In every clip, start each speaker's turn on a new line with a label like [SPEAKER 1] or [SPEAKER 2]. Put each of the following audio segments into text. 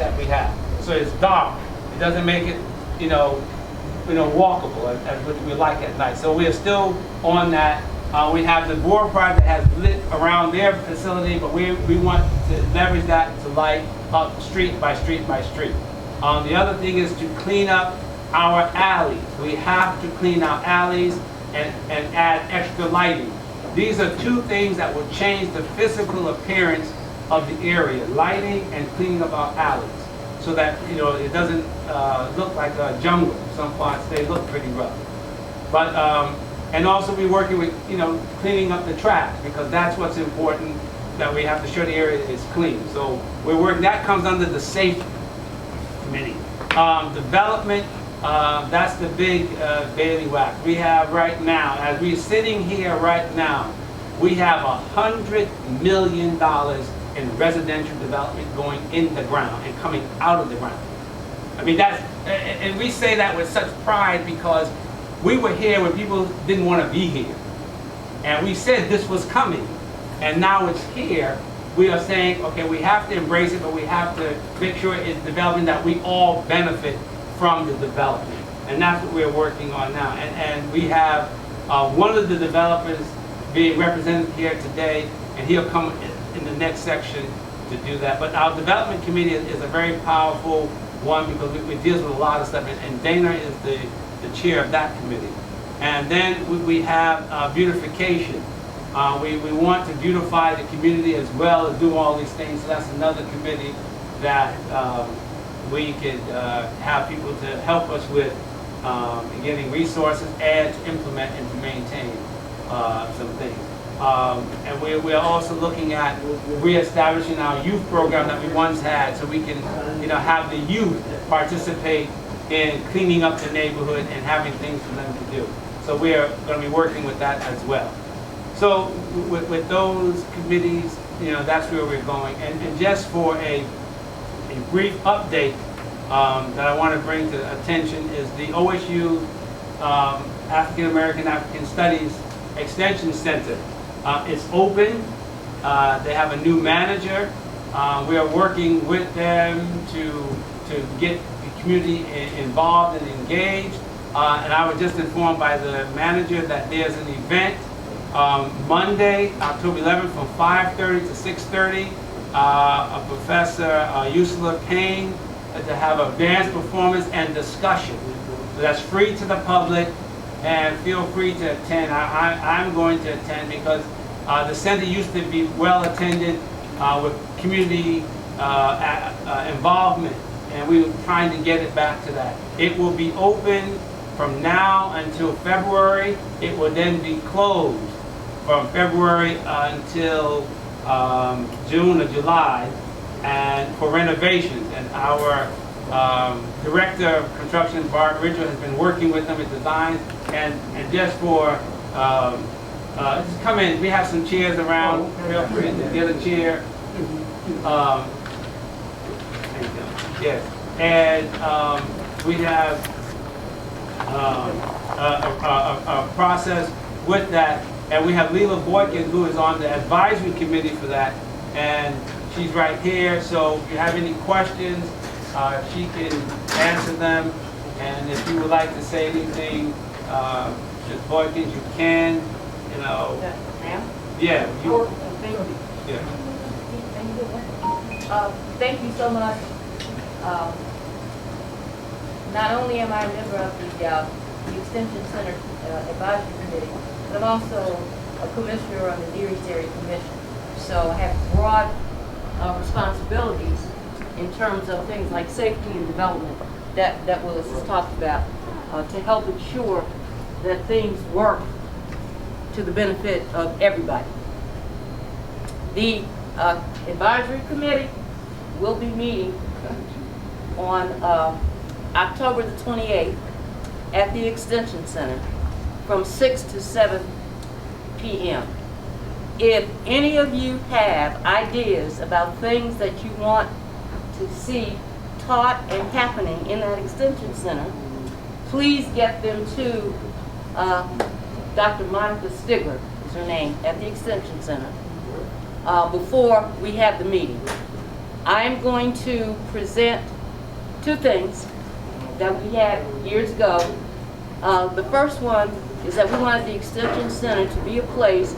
[SPEAKER 1] that we have. So it's dark. It doesn't make it, walkable as what we like at night. So we are still on that. We have the board project that has lit around their facility, but we want to leverage that to light up street by street by street. The other thing is to clean up our alleys. We have to clean our alleys and add extra lighting. These are two things that will change the physical appearance of the area, lighting and cleaning up our alleys, so that it doesn't look like a jungle. Some parts, they look pretty rough. But and also we're working with cleaning up the trash, because that's what's important, that we have to show the area is clean. So we're working, that comes under the safety committee. Development, that's the big bailiwick. We have right now, as we're sitting here right now, we have $100 million in residential development going in the ground and coming out of the ground. I mean, that's, and we say that with such pride because we were here when people didn't want to be here. And we said this was coming, and now it's here. We are saying, okay, we have to embrace it, but we have to make sure it's development that we all benefit from the development. And that's what we're working on now. And we have one of the developers being represented here today, and he'll come in the next section to do that. But our development committee is a very powerful one, because it deals with a lot of stuff, and Dana is the chair of that committee. And then we have beautification. We want to beautify the community as well as do all these things. So that's another committee that we could have people to help us with getting resources and to implement and to maintain some things. And we're also looking at reestablishing our youth program that we once had, so we can have the youth participate in cleaning up the neighborhood and having things for them to do. So we're going to be working with that as well. So with those committees, that's where we're going. And just for a brief update that I want to bring to attention is the OSU African American Studies Extension Center. It's open. They have a new manager. We are working with them to get the community involved and engaged. And I was just informed by the manager that there's an event Monday, October 11th from 5:30 to 6:30. A Professor Ursula Payne to have a dance performance and discussion. So that's free to the public, and feel free to attend. I'm going to attend because the center used to be well attended with community involvement, and we were trying to get it back to that. It will be open from now until February. It will then be closed from February until June or July, and for renovations. And our director of construction, Bart Ridgel, has been working with them with designs. And just for just come in. We have some chairs around. Feel free to get a chair. Yes, and we have a process with that. And we have Leela Boykin, who is on the advisory committee for that, and she's right here. So if you have any questions, she can answer them. And if you would like to say anything, Ms. Boykin, you can.
[SPEAKER 2] Ma'am?
[SPEAKER 1] Yeah. You,
[SPEAKER 2] thank you.
[SPEAKER 1] Yeah.
[SPEAKER 2] Thank you so much. Not only am I a member of the Extension Center Advisory Committee, but I'm also a commissioner on the Deary's Dairy Commission. So I have broad responsibilities in terms of things like safety and development that Willis has talked about to help ensure that things work to the benefit of everybody. The advisory committee will be meeting on October the 28th at the Extension Center from 6 to 7 p.m. If any of you have ideas about things that you want to see taught and happening in that Extension Center, please get them to Dr. Monica Stigler, is her name, at the Extension Center, before we have the meeting. I'm going to present two things that we had years ago. The first one is that we wanted the Extension Center to be a place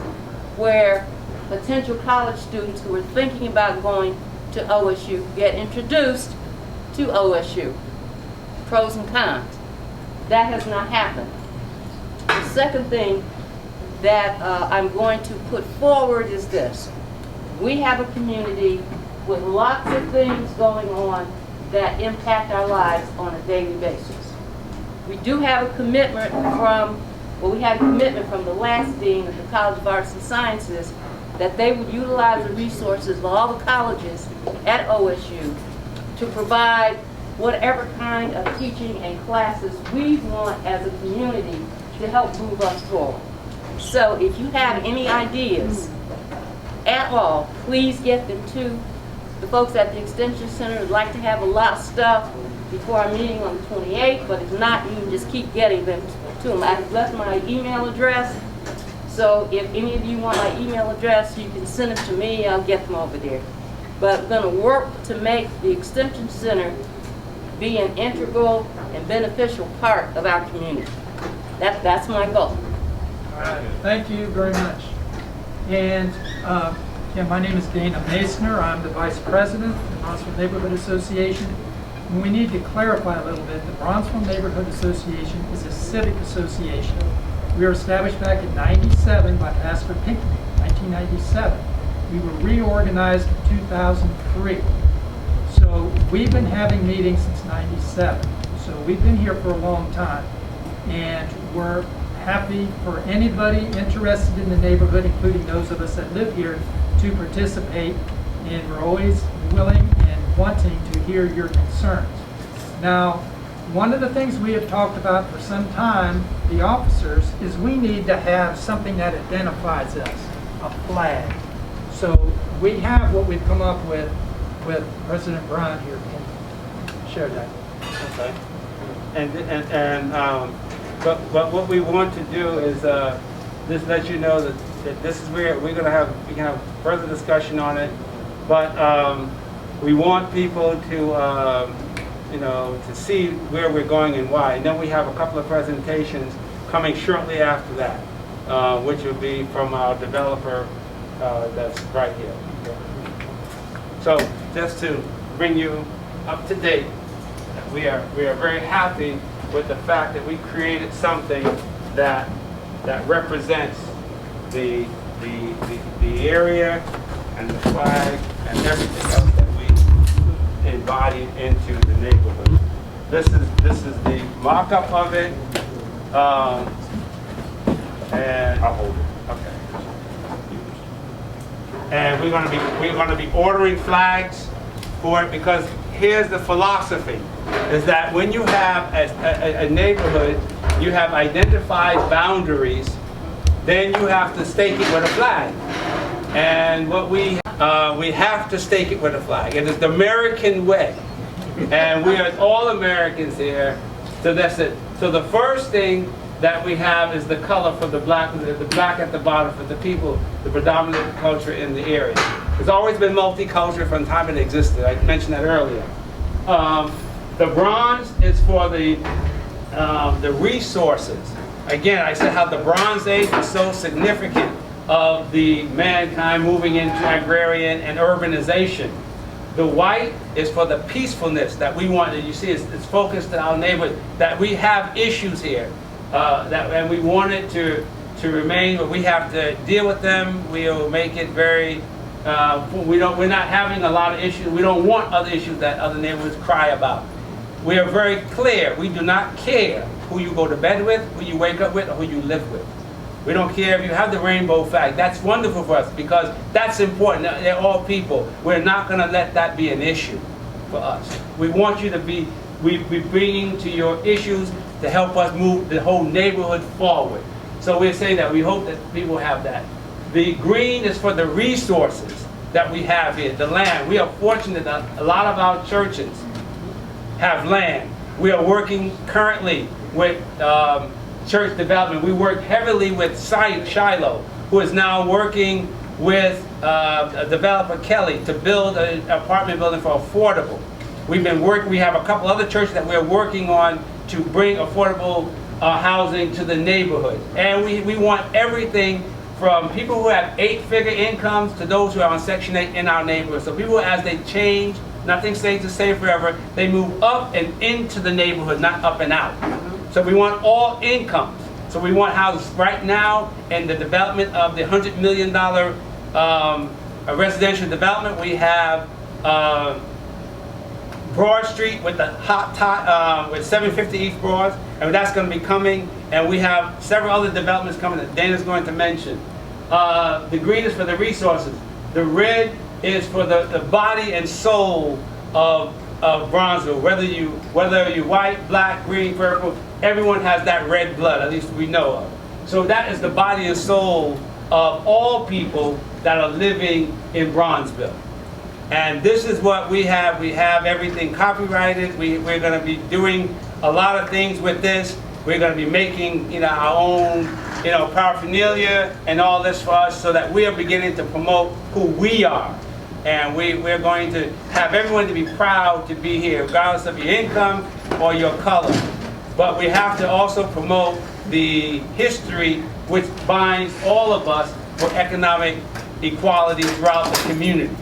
[SPEAKER 2] where potential college students who are thinking about going to OSU get introduced to OSU, pros and cons. That has not happened. The second thing that I'm going to put forward is this. We have a community with lots of things going on that impact our lives on a daily basis. We do have a commitment from, we had a commitment from the last dean of the College of Arts and Sciences that they would utilize the resources of all the colleges at OSU to provide whatever kind of teaching and classes we want as a community to help move us forward. So if you have any ideas at all, please get them to the folks at the Extension Center. Would like to have a lot of stuff before our meeting on the 28th, but if not, you can just keep getting them to them. I've left my email address, so if any of you want my email address, you can send them to me. I'll get them over there. But we're going to work to make the Extension Center be an integral and beneficial part of our community. That's my goal.
[SPEAKER 3] All right, thank you very much. And again, my name is Dana Masner. I'm the Vice President of the Bronzeville Neighborhood Association. And we need to clarify a little bit. The Bronzeville Neighborhood Association is a civic association. We were established back in '97 by Pastor Pinckney, 1997. We were reorganized in 2003. So we've been having meetings since '97. So we've been here for a long time. And we're happy for anybody interested in the neighborhood, including those of us that live here, to participate. And we're always willing and wanting to hear your concerns. Now, one of the things we have talked about for some time, the officers, is we need to have something that identifies us, a flag. So we have what we've come up with President Brown here. Can share that.
[SPEAKER 1] Okay. But what we want to do is just let you know that this is where we can have further discussion on it. But we want people to to see where we're going and why. And then we have a couple of presentations coming shortly after that, which will be from our developer that's right here. So just to bring you up to date, we are very happy with the fact that we created something that represents the area and the flag and everything else that we embodied into the neighborhood. This is the mock-up of it, and I'll hold it. Okay. And we're going to be ordering flags for it, because here's the philosophy: is that when you have a neighborhood, you have identified boundaries, then you have to stake it with a flag. And what we have to stake it with a flag. It is the American way, and we are all Americans here. So that's it. So the first thing that we have is the color for the black at the bottom for the people, the predominant culture in the area. It's always been multicultural from the time it existed. I mentioned that earlier. The bronze is for the resources. Again, I said how the Bronze Age was so significant of the mankind moving into agrarian and urbanization. The white is for the peacefulness that we want. You see, it's focused on our neighborhood, that we have issues here, and we want it to remain, but we have to deal with them. We'll make it very. We're not having a lot of issues. We don't want other issues that other neighborhoods cry about. We are very clear. We do not care who you go to bed with, who you wake up with, or who you live with. We don't care if you have the rainbow flag. That's wonderful for us, because that's important. They're all people. We're not going to let that be an issue for us. We want you to be bringing to your issues to help us move the whole neighborhood forward. So we're saying that we hope that people have that. The green is for the resources that we have here, the land. We are fortunate that a lot of our churches have land. We are working currently with church development. We work heavily with Shiloh, who is now working with a developer, Kelly, to build an apartment building for affordable. We have a couple other churches that we're working on to bring affordable housing to the neighborhood. And we want everything from people who have 8-figure incomes to those who are on Section 8 in our neighborhood. So people, as they change, nothing stays the same forever, they move up and into the neighborhood, not up and out. So we want all incomes. So we want houses right now in the development of the $100 million residential development. We have Broad Street with the with 750 East Broad, and that's going to be coming. And we have several other developments coming that Dana's going to mention. The green is for the resources. The red is for the body and soul of Bronzeville. Whether you're white, black, green, purple, everyone has that red blood, at least we know of. So that is the body and soul of all people that are living in Bronzeville. And this is what we have. We have everything copyrighted. We're going to be doing a lot of things with this. We're going to be making, our own, paraphernalia and all this for us, so that we are beginning to promote who we are. And we're going to have everyone to be proud to be here, regardless of your income or your color. But we have to also promote the history which binds all of us for economic equality throughout the community.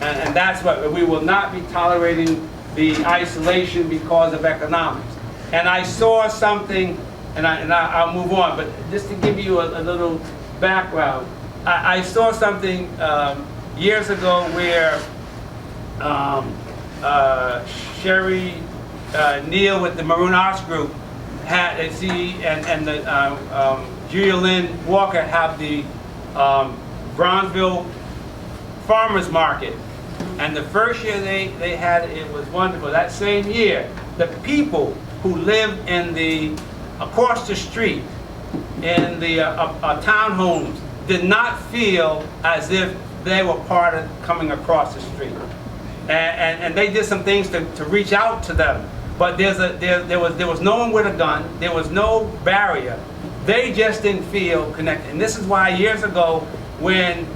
[SPEAKER 1] And that's what we will not be tolerating, the isolation because of economics. And I saw something, and I'll move on, but just to give you a little background, I saw something years ago where Sherry Neal with the Maroon Arts Group had, and Julia Lynn Walker have the Bronzeville Farmers Market. And the first year they had it, was wonderful. That same year, the people who lived across the street in the townhomes did not feel as if they were part of coming across the street. And they did some things to reach out to them. But there was no one with a gun. There was no barrier. They just didn't feel connected. And this is why years ago, when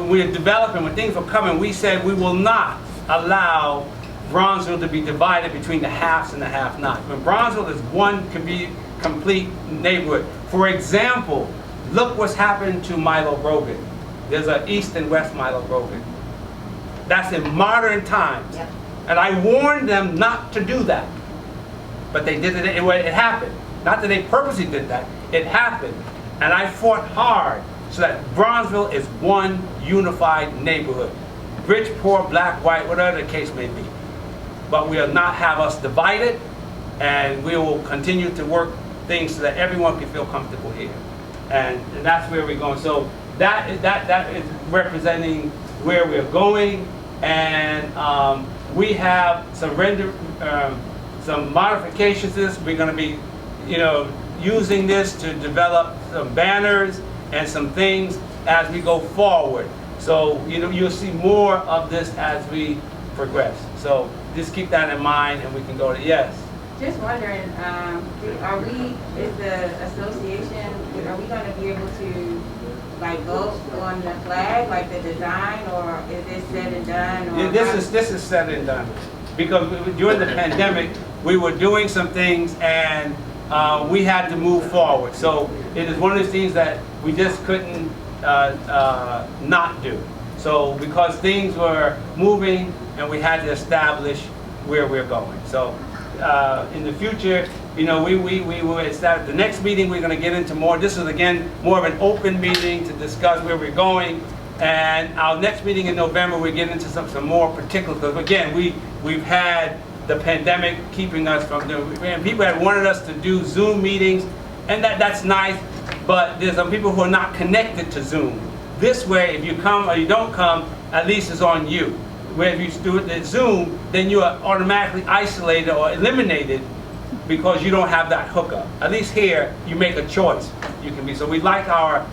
[SPEAKER 1] we were developing, when things were coming, we said we will not allow Bronzeville to be divided between the haves and the have-nots. When Bronzeville is one complete neighborhood. For example, look what's happened to Milo Brogan. There's an East and West Milo Brogan. That's in modern times. Yep. And I warned them not to do that. But they did it, it happened. Not that they purposely did that, it happened. And I fought hard so that Bronzeville is one unified neighborhood. Rich, poor, black, white, whatever the case may be. But we will not have us divided, and we will continue to work things so that everyone can feel comfortable here. And that's where we're going. So that is representing where we're going, and we have some modifications to this. We're going to be, using this to develop some banners and some things as we go forward. So you'll see more of this as we progress. So just keep that in mind, and we can go to yes.
[SPEAKER 4] Just wondering, is the association, are we going to be able to vote on the flag, like the design, or is this said and done? Or
[SPEAKER 1] this is said and done, because during the pandemic we were doing some things, and we had to move forward. So it is one of those things that we just couldn't not do. So because things were moving, and we had to establish where we're going. So in the future, we will establish the next meeting. We're going to get into more. This is again more of an open meeting to discuss where we're going. And our next meeting in November, we get into some more particulars. Because again, we've had the pandemic keeping us from doing. And people had wanted us to do Zoom meetings, and that's nice. But there's some people who are not connected to Zoom. This way, if you come or you don't come, at least it's on you. Where if you do it at Zoom, then you are automatically isolated or eliminated because you don't have that hookup. At least here, you make a choice. You can be. So we like our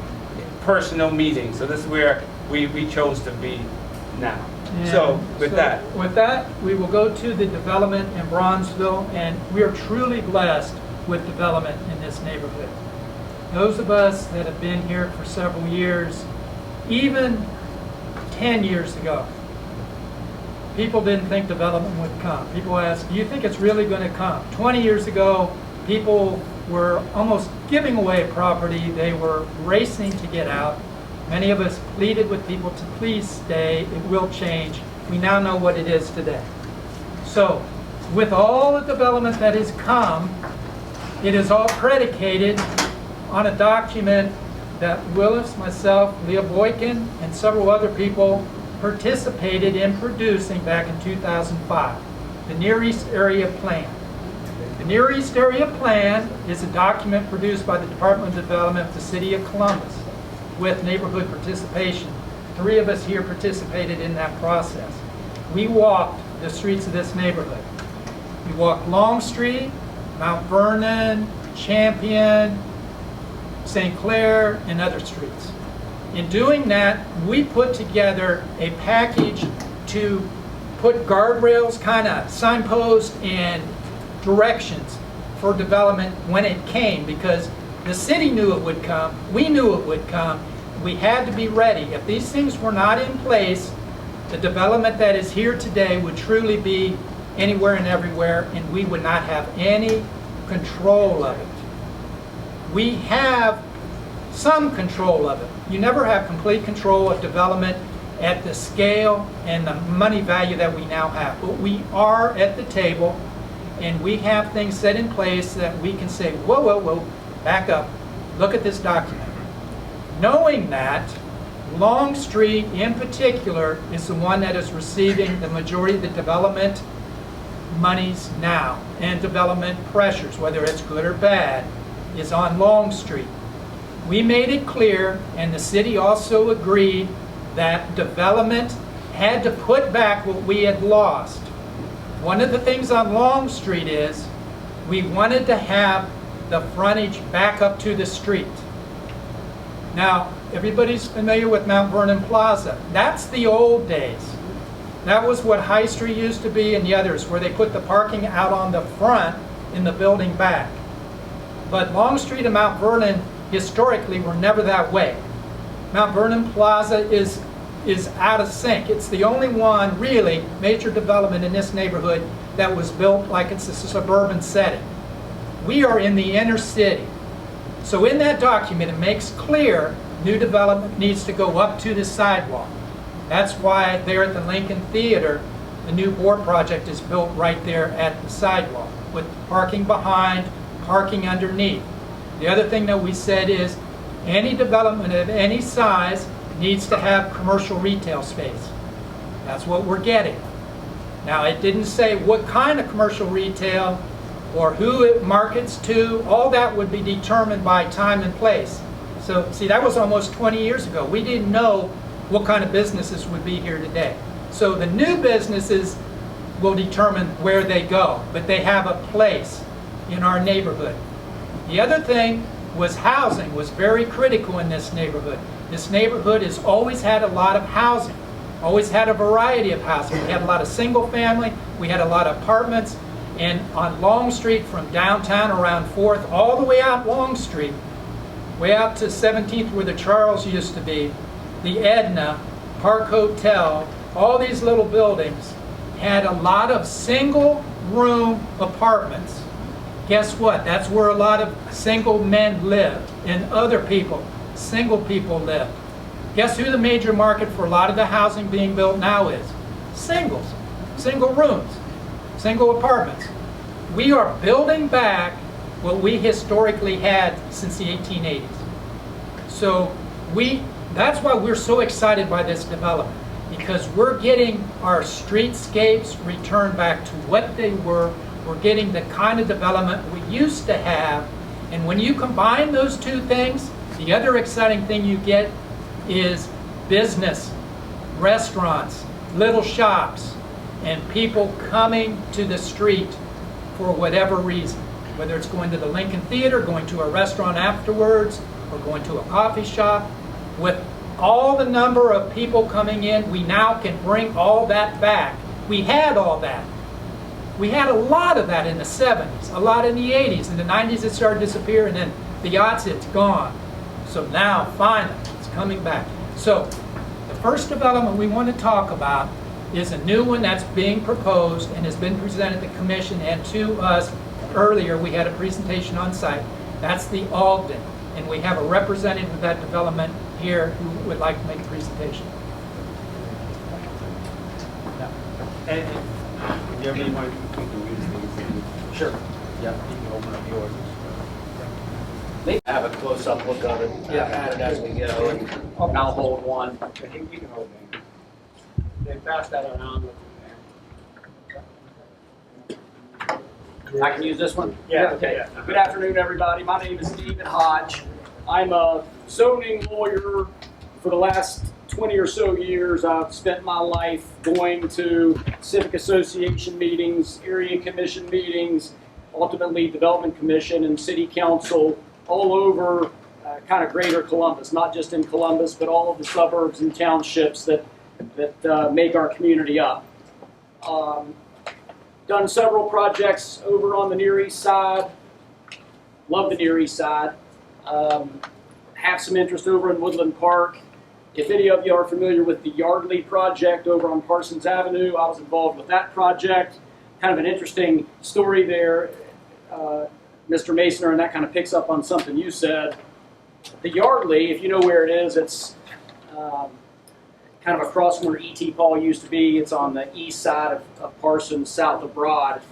[SPEAKER 1] personal meetings. So this is where we chose to be now. So with that, we will go to the development in Bronzeville, and we are truly blessed with development in this neighborhood. Those of us that have been here for several years,
[SPEAKER 3] even 10 years ago, people didn't think development would come. People asked, do you think it's really going to come? 20 years ago, people were almost giving away property. They were racing to get out. Many of us pleaded with people to please stay. It will change. We now know what it is today. So, with all the development that has come, it is all predicated on a document that Willis, myself, Leah Boykin, and several other people participated in producing back in 2005, the Near East Area Plan. The Near East Area Plan is a document produced by the Department of Development of the City of Columbus with neighborhood participation. 3 of us here participated in that process. We walked the streets of this neighborhood. We walked Long Street, Mount Vernon, Champion, St. Clair, and other streets. In doing that, we put together a package to put guardrails, kind of signposts and directions for development when it came, because the city knew it would come, we knew it would come, we had to be ready. If these things were not in place, the development that is here today would truly be anywhere and everywhere, and we would not have any control of it. We have some control of it. You never have complete control of development at the scale and the money value that we now have. But we are at the table, and we have things set in place that we can say, whoa, whoa, whoa, back up, look at this document. Knowing that, Long Street in particular is the one that is receiving the majority of the development monies now, and development pressures, whether it's good or bad, is on Long Street. We made it clear, and the city also agreed, that development had to put back what we had lost. One of the things on Long Street is we wanted to have the frontage back up to the street. Now, everybody's familiar with Mount Vernon Plaza. That's the old days. That was what High Street used to be and the others, where they put the parking out on the front in the building back. But Long Street and Mount Vernon historically were never that way. Mount Vernon Plaza is out of sync. It's the only one, really, major development in this neighborhood that was built like it's a suburban setting. We are in the inner city. So in that document, it makes clear new development needs to go up to the sidewalk. That's why there at the Lincoln Theater, the new board project is built right there at the sidewalk, with parking behind, parking underneath. The other thing that we said is any development of any size needs to have commercial retail space. That's what we're getting. Now, it didn't say what kind of commercial retail or who it markets to. All that would be determined by time and place. So, see, that was almost 20 years ago. We didn't know what kind of businesses would be here today. So the new businesses will determine where they go, but they have a place in our neighborhood. The other thing was housing was very critical in this neighborhood. This neighborhood has always had a lot of housing, always had a variety of housing. We had a lot of single family, we had a lot of apartments, and on Long Street from downtown around 4th all the way out Long Street, way out to 17th where the Charles used to be, the Edna, Park Hotel, all these little buildings had a lot of single room apartments. Guess what? That's where a lot of single men lived and other people, single people lived. Guess who the major market for a lot of the housing being built now is? Singles, single rooms, single apartments. We are building back what we historically had since the 1880s. So that's why we're so excited by this development, because we're getting our streetscapes returned back to what they were. We're getting the kind of development we used to have. And when you combine those two things, the other exciting thing you get is business, restaurants, little shops, and people coming to the street for whatever reason. Whether it's going to the Lincoln Theater, going to a restaurant afterwards, or going to a coffee shop. With all the number of people coming in, we now can bring all that back. We had all that. We had a lot of that in the 70s, a lot in the 80s. In the 90s it started to disappear, and then the aughts, it's gone. So now, finally, it's coming back. So the first development we want to talk about is a new one that's being proposed and has been presented to the commission and to us. Earlier, we had a presentation on site. That's the Alden, and we have a representative of that development here who would like to make a presentation.
[SPEAKER 1] And you have any more?
[SPEAKER 3] Sure.
[SPEAKER 1] Yeah, you can open up yours.
[SPEAKER 5] Have a close-up look of it, at it as we go, and I'll hold one.
[SPEAKER 1] You can hold it. They pass that around.
[SPEAKER 5] I can use this one?
[SPEAKER 1] Yeah,
[SPEAKER 5] Okay.
[SPEAKER 1] yeah.
[SPEAKER 5] Good afternoon, everybody. My name is David Hodge. I'm a zoning lawyer for the last 20 or so years. I've spent my life going to civic association meetings, area commission meetings, ultimately development commission and city council all over kind of greater Columbus, not just in Columbus, but all of the suburbs and townships that make our community up. Done several projects over on the Near East Side. Love the Near East Side. Have some interest over in Woodland Park. If any of you are familiar with the Yardley project over on Parsons Avenue, I was involved with that project. Kind of an interesting story there, Mr. Masoner, and that kind of picks up on something you said. The Yardley, if you know where it is, it's kind of across from where E.T. Paul used to be. It's on the east side of Parsons, south of Broad.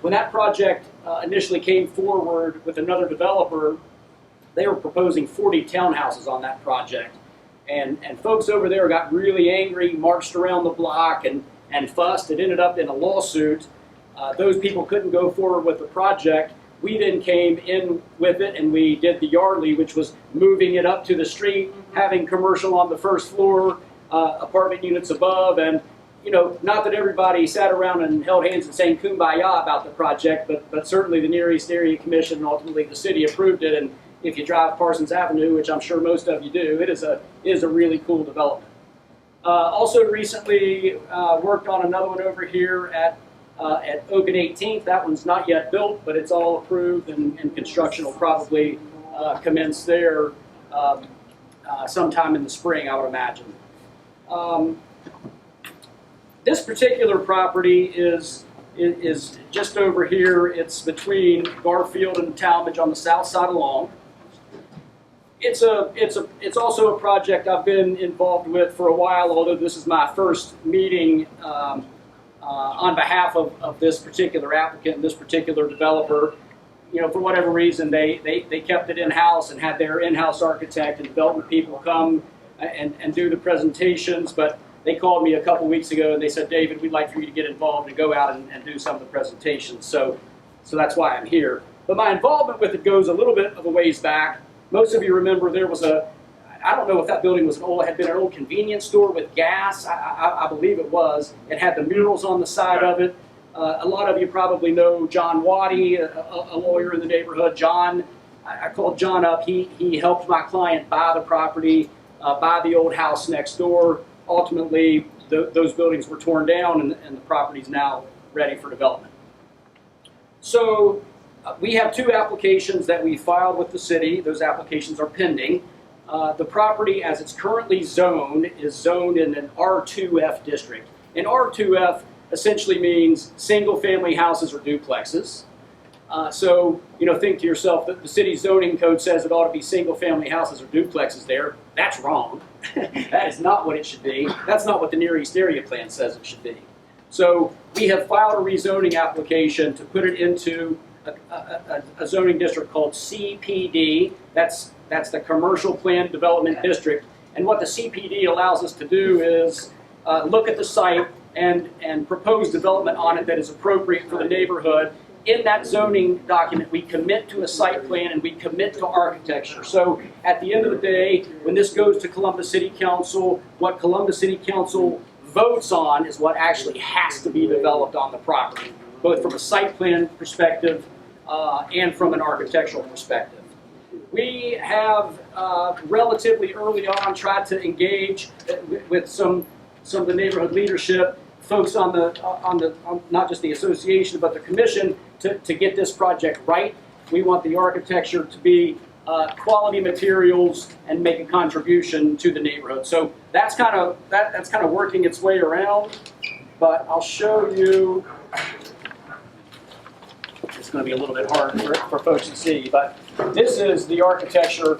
[SPEAKER 5] When that project initially came forward with another developer, they were proposing 40 townhouses on that project. And folks over there got really angry, marched around the block and fussed. It ended up in a lawsuit. Those people couldn't go forward with the project. We then came in with it and we did the Yardley, which was moving it up to the street, having commercial on the first floor, apartment units above, and you know, not that everybody sat around and held hands and sang kumbaya about the project, but certainly the Near East Area Commission and ultimately the city approved it. And if you drive Parsons Avenue, which I'm sure most of you do, it is a really cool development. Also recently worked on another one over here at Oak and 18th. That one's not yet built, but it's all approved, and construction will probably commence there sometime in the spring, I would imagine. This particular property is just over here. It's between Garfield and Talmadge on the south side of Long. It's also a project I've been involved with for a while, although this is my first meeting on behalf of this particular applicant, this particular developer. You know, for whatever reason, they kept it in-house and had their in-house architect and development people come and do the presentations, but they called me a couple weeks ago and they said, David, we'd like for you to get involved and go out and do some of the presentations. So that's why I'm here. But my involvement with it goes a little bit of a ways back. Most of you remember there was I don't know if that building had been an old convenience store with gas. I believe it was. It had the murals on the side of it. A lot of you probably know John Waddy, a lawyer in the neighborhood. John, I called John up. He helped my client buy the property, buy the old house next door. Ultimately, those buildings were torn down and the property's now ready for development. So we have two applications that we filed with the city. Those applications are pending. The property, as it's currently zoned, is zoned in an R2F district. And R2F essentially means single-family houses or duplexes. So, you know, think to yourself that the city's zoning code says it ought to be single-family houses or duplexes there. That's wrong. That is not what it should be. That's not what the Near East Area Plan says it should be. So we have filed a rezoning application to put it into a zoning district called CPD. That's the Commercial Planned Development District. And what the CPD allows us to do is look at the site and propose development on it that is appropriate for the neighborhood. In that zoning document, we commit to a site plan and we commit to architecture. So at the end of the day, when this goes to Columbus City Council, what Columbus City Council votes on is what actually has to be developed on the property, both from a site plan perspective and from an architectural perspective. We have relatively early on tried to engage with some of the neighborhood leadership, folks on not just the association but the commission to get this project right. We want the architecture to be quality materials and make a contribution to the neighborhood. So that's kind of working its way around. But I'll show you. It's going to be a little bit hard for folks to see, but this is the architecture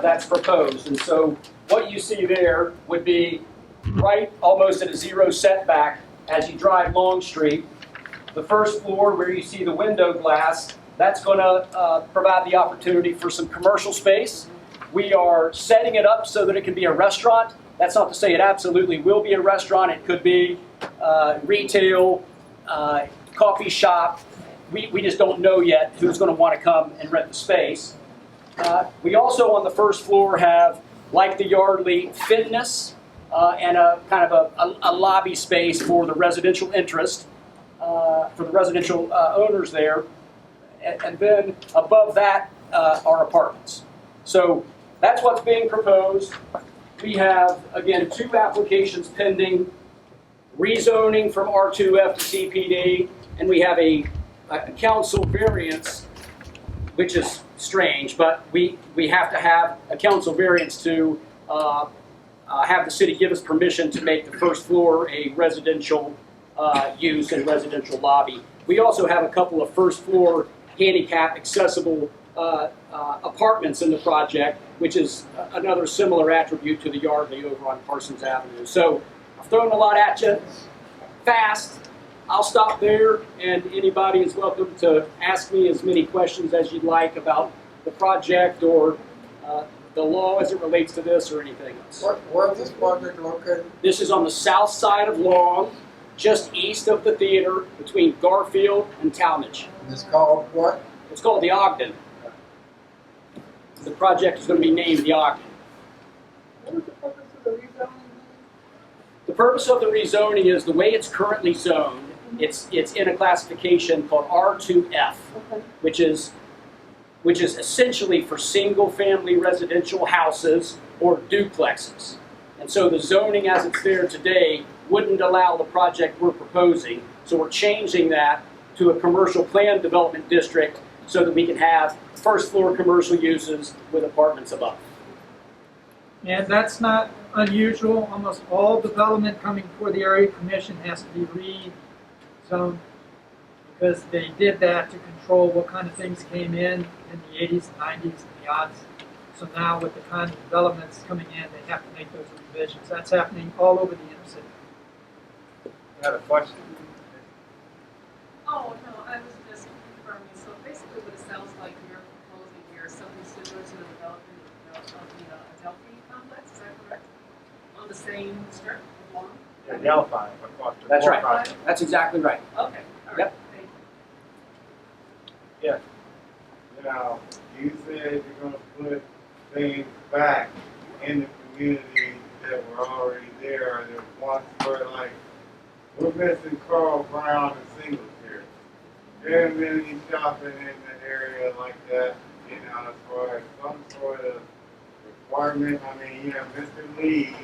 [SPEAKER 5] that's proposed. And so what you see there would be right almost at a zero setback as you drive Long Street. The first floor where you see the window glass, that's going to provide the opportunity for some commercial space. We are setting it up so that it can be a restaurant. That's not to say it absolutely will be a restaurant. It could be retail, coffee shop. We just don't know yet who's going to want to come and rent the space. We also on the first floor have, like the Yardley, fitness and a kind of a lobby space for the residential interest, for the residential owners there. And then above that are apartments. So that's what's being proposed. We have, again, 2 applications pending, rezoning from R2F to CPD, and we have a council variance, which is strange, but we have to have a council variance to have the city give us permission to make the first floor a residential use and residential lobby. We also have a couple of first floor handicap accessible apartments in the project, which is another similar attribute to the Yardley over on Parsons Avenue. So I've thrown a lot at you fast. I'll stop there, and anybody is welcome to ask me as many questions as you'd like about the project or the law as it relates to this or anything else.
[SPEAKER 6] Where is this project located?
[SPEAKER 5] This is on the south side of Long, just east of the theater, between Garfield and Talmadge.
[SPEAKER 6] It's called what?
[SPEAKER 5] It's called the Ogden. The project is going to be named the Ogden.
[SPEAKER 6] What is the purpose of the rezoning?
[SPEAKER 5] The purpose of the rezoning is the way it's currently zoned. It's in a classification called R2F, which is essentially for single-family residential houses or duplexes. And so the zoning as it's there today wouldn't allow the project we're proposing. So we're changing that to a commercial plan development district so that we can have first floor commercial uses with apartments above.
[SPEAKER 3] And that's not unusual. Almost all development coming before the area commission has to be rezoned because they did that to control what kind of things came in the 80s, the 90s, and the odds. So now with the kind of developments coming in, they have to make those revisions. That's happening all over the inner city.
[SPEAKER 6] I had a question.
[SPEAKER 7] Oh, no, I was just confirming. So basically what it sounds like you're proposing here is something similar to the development of the Adelphi complex, is that correct? On the same strip of lawn?
[SPEAKER 6] Yeah, Delphi, across the
[SPEAKER 5] That's right.
[SPEAKER 7] Delphi?
[SPEAKER 5] That's exactly right.
[SPEAKER 7] Okay, all right,
[SPEAKER 5] Yep.
[SPEAKER 7] thank you.
[SPEAKER 6] Yeah.
[SPEAKER 8] Now, you said you're gonna put things back in the community that were already there, that once were like, we're missing Carl Brown and Singletary. There ain't been any shopping in the area like that, you know, as far as some sort of requirement. I mean, you have Mr. Lee's,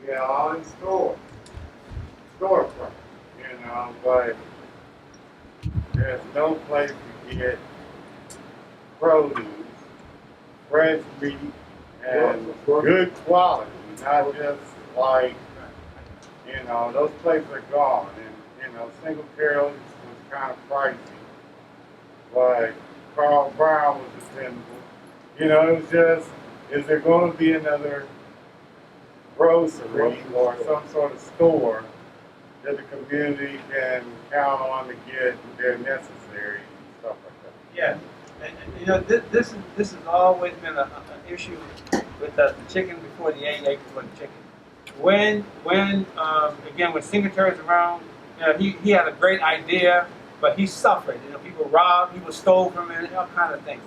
[SPEAKER 8] you have all these storefronts, you know, but there's no place to get produce, fresh meat, and good quality, not just like, you know, those places are gone. And, you know, Single Carol was kind of pricey, but Carl Brown was dependable. You know, it was just, is there going to be another grocery or some sort of store that the community can count on to get their necessary and stuff like that?
[SPEAKER 9] Yeah, and you know, this has always been an issue with the chicken before the 8 acres before the chicken. When again, when Singletary's around, you know, he had a great idea, but he suffered. You know, people robbed, people stole from him, and all kind of things.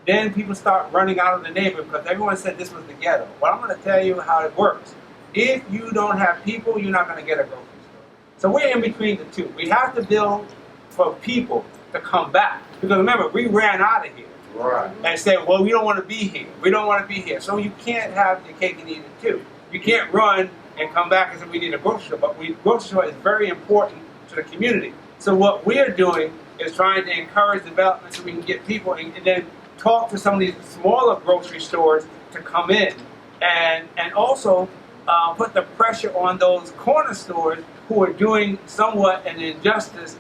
[SPEAKER 9] Then people start running out of the neighborhood because everyone said this was the ghetto. Well, I'm going to tell you how it works. If you don't have people, you're not going to get a grocery store. So we're in between the two. We have to build for people to come back. Because remember, we ran out of here.
[SPEAKER 8] Right.
[SPEAKER 9] And said, well, we don't want to be here. We don't want to be here. So you can't have the cake and eat it too. You can't run and come back and say we need a grocery store. But grocery store is very important to the community. So what we're doing is trying to encourage development so we can get people and then talk to some of these smaller grocery stores to come in. And also, put the pressure on those corner stores who are doing somewhat an injustice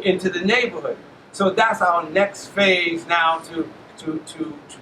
[SPEAKER 9] into the neighborhood. So that's our next phase now to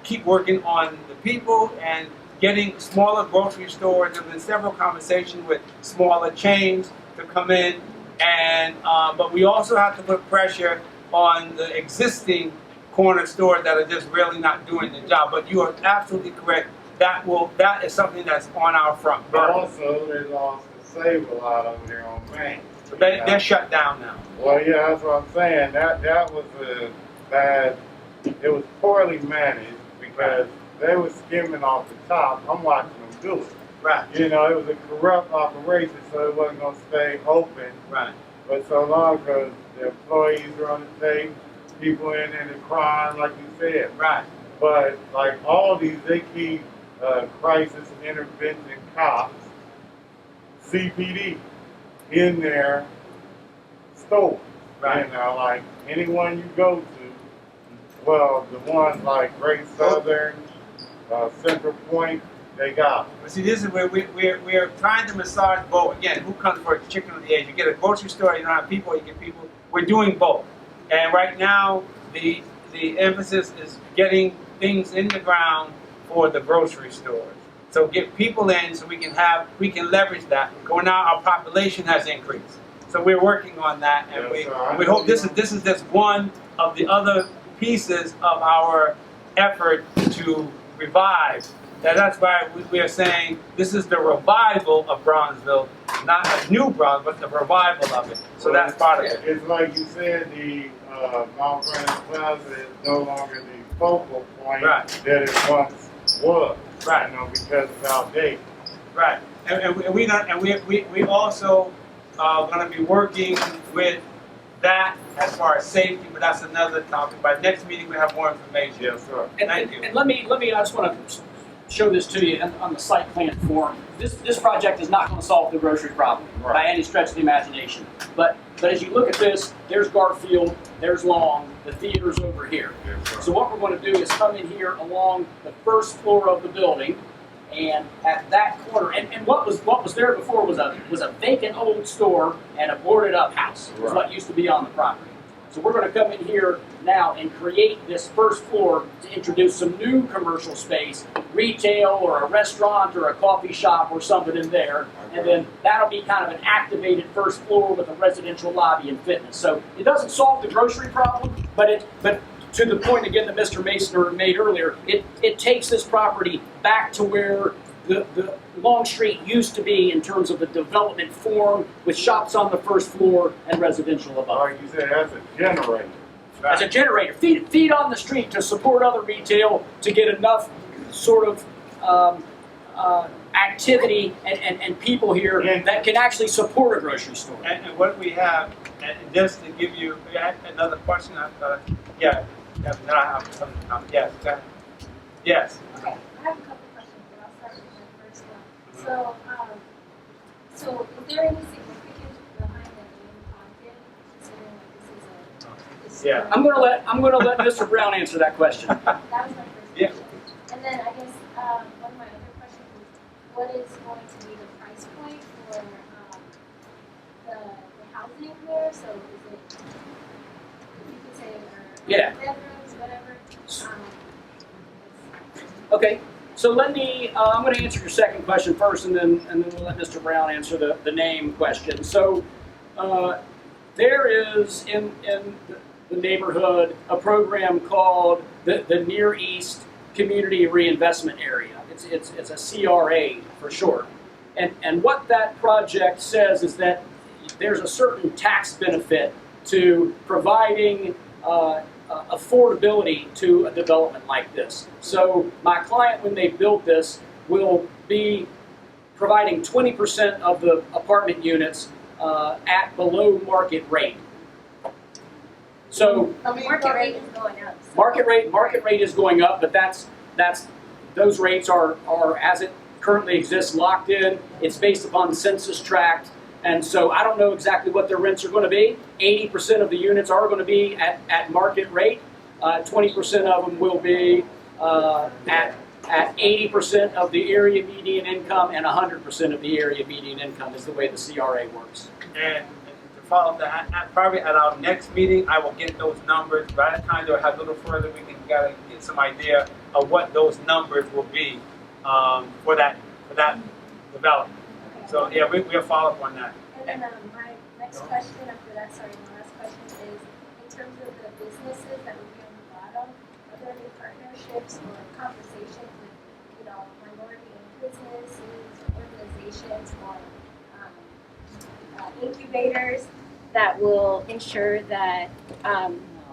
[SPEAKER 9] keep working on the people and getting smaller grocery stores. There have been several conversations with smaller chains to come in, and but we also have to put pressure on the existing corner stores that are just really not doing the job. But you are absolutely correct. That is something that's on our front
[SPEAKER 8] But
[SPEAKER 9] burner.
[SPEAKER 8] also, they lost the Save a lot over there on Main.
[SPEAKER 9] So they're shut down now.
[SPEAKER 8] Well, yeah, that's what I'm saying. That was a bad. It was poorly managed because they were skimming off the top. I'm watching them do it.
[SPEAKER 9] Right.
[SPEAKER 8] You know, it was a corrupt operation, so it wasn't gonna stay open.
[SPEAKER 9] Right.
[SPEAKER 8] But so long because the employees are on the tape, people in there crying, like you said.
[SPEAKER 9] Right.
[SPEAKER 8] But like all these, they keep crisis intervention cops, CPD, in their store.
[SPEAKER 9] Right.
[SPEAKER 8] You know, like anyone you go to, well, the ones like Great Southern, Central Point, they got them.
[SPEAKER 9] But see, this is where we're trying to massage both. Again, who comes for a chicken or the egg? You get a grocery store, you don't have people, you get people. We're doing both. And right now, the emphasis is getting things in the ground for the grocery stores. So get people in so we can leverage that. Because now our population has increased. So we're working on that, and
[SPEAKER 8] Yes, sir.
[SPEAKER 9] we hope this is just one of the other pieces of our effort to revive. That's why we are saying this is the revival of Bronzeville, not a new Bronzeville, but the revival of it. So that's part of it.
[SPEAKER 8] It's like you said, the Mount Vernon Plaza is no longer the focal point
[SPEAKER 9] Right.
[SPEAKER 8] that it once was.
[SPEAKER 9] Right.
[SPEAKER 8] You know, because it's outdated.
[SPEAKER 9] Right, and we also going to be working with that as far as safety, but that's another topic. By next meeting, we have more information.
[SPEAKER 8] Yes, sir.
[SPEAKER 9] Thank you.
[SPEAKER 5] And let me, I just want to show this to you on the site plan form. This project is not going to solve the grocery problem by any stretch of the imagination. But as you look at this, there's Garfield, there's Long, the theater's over here.
[SPEAKER 8] Yes, sir.
[SPEAKER 5] So what we're going to do is come in here along the first floor of the building, and at that corner, and what was there before was a vacant old store and a boarded up house. Was what used to be on the property. So we're going to come in here now and create this first floor to introduce some new commercial space, retail or a restaurant or a coffee shop or something in there. And then that'll be kind of an activated first floor with a residential lobby and fitness. So it doesn't solve the grocery problem, but to the point again that Mr. Masoner made earlier, it takes this property back to where the Long Street used to be in terms of the development form with shops on the first floor and residential above.
[SPEAKER 8] Like you said, that's a generator.
[SPEAKER 5] As a generator, feed on the street to support other retail to get enough sort of activity and people here that can actually support a grocery store.
[SPEAKER 9] And what we have, and just to give you another question, yes.
[SPEAKER 10] Okay, I have a couple questions, but I'll start with the first one. So is there any significance behind the name content, considering like this is a?
[SPEAKER 9] Yeah.
[SPEAKER 5] I'm gonna let Mr. Brown answer that question.
[SPEAKER 10] That was my first
[SPEAKER 9] Yeah.
[SPEAKER 10] question. And then I guess one of my other questions is, what is going to be the price point for the housing there? So is it, if you could say,
[SPEAKER 5] Yeah.
[SPEAKER 10] bedrooms, whatever?
[SPEAKER 5] Okay, so let me, I'm going to answer your second question first, and then we'll let Mr. Brown answer the name question. So there is in the neighborhood a program called the Near East Community Reinvestment Area. It's a CRA for short. And what that project says is that there's a certain tax benefit to providing affordability to a development like this. So my client, when they build this, will be providing 20% of the apartment units at below market rate. So
[SPEAKER 10] The market rate is going up. So
[SPEAKER 5] market rate is going up, but those rates are as it currently exists, locked in. It's based upon census tract. And so I don't know exactly what their rents are going to be. 80% of the units are going to be at market rate. 20% of them will be at at 80% of the area median income and 100% of the area median income is the way the CRA works.
[SPEAKER 9] And to follow up that, probably at our next meeting, I will get those numbers. By the time they'll have a little further, we can gotta get some idea of what those numbers will be for that development.
[SPEAKER 10] Okay.
[SPEAKER 9] So yeah, we'll follow up on that.
[SPEAKER 10] And then my next question after that, sorry, my last question is, in terms of the businesses that would be on the bottom, are there any partnerships or conversations with, minority-owned businesses, organizations, or incubators that will ensure that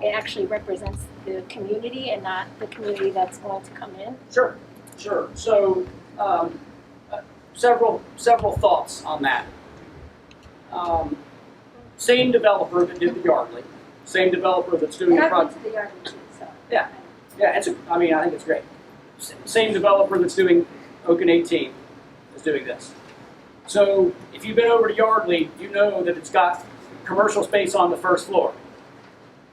[SPEAKER 10] it actually represents the community and not the community that's going to come in?
[SPEAKER 5] Sure. So several thoughts on that. Same developer that did the Yardley, same developer that's doing
[SPEAKER 10] And
[SPEAKER 5] the
[SPEAKER 10] I've
[SPEAKER 5] project.
[SPEAKER 10] been to the yard too, so.
[SPEAKER 5] Yeah, I think it's great. Same developer that's doing Oak and 18 is doing this. So if you've been over to Yardley, you know that it's got commercial space on the first floor.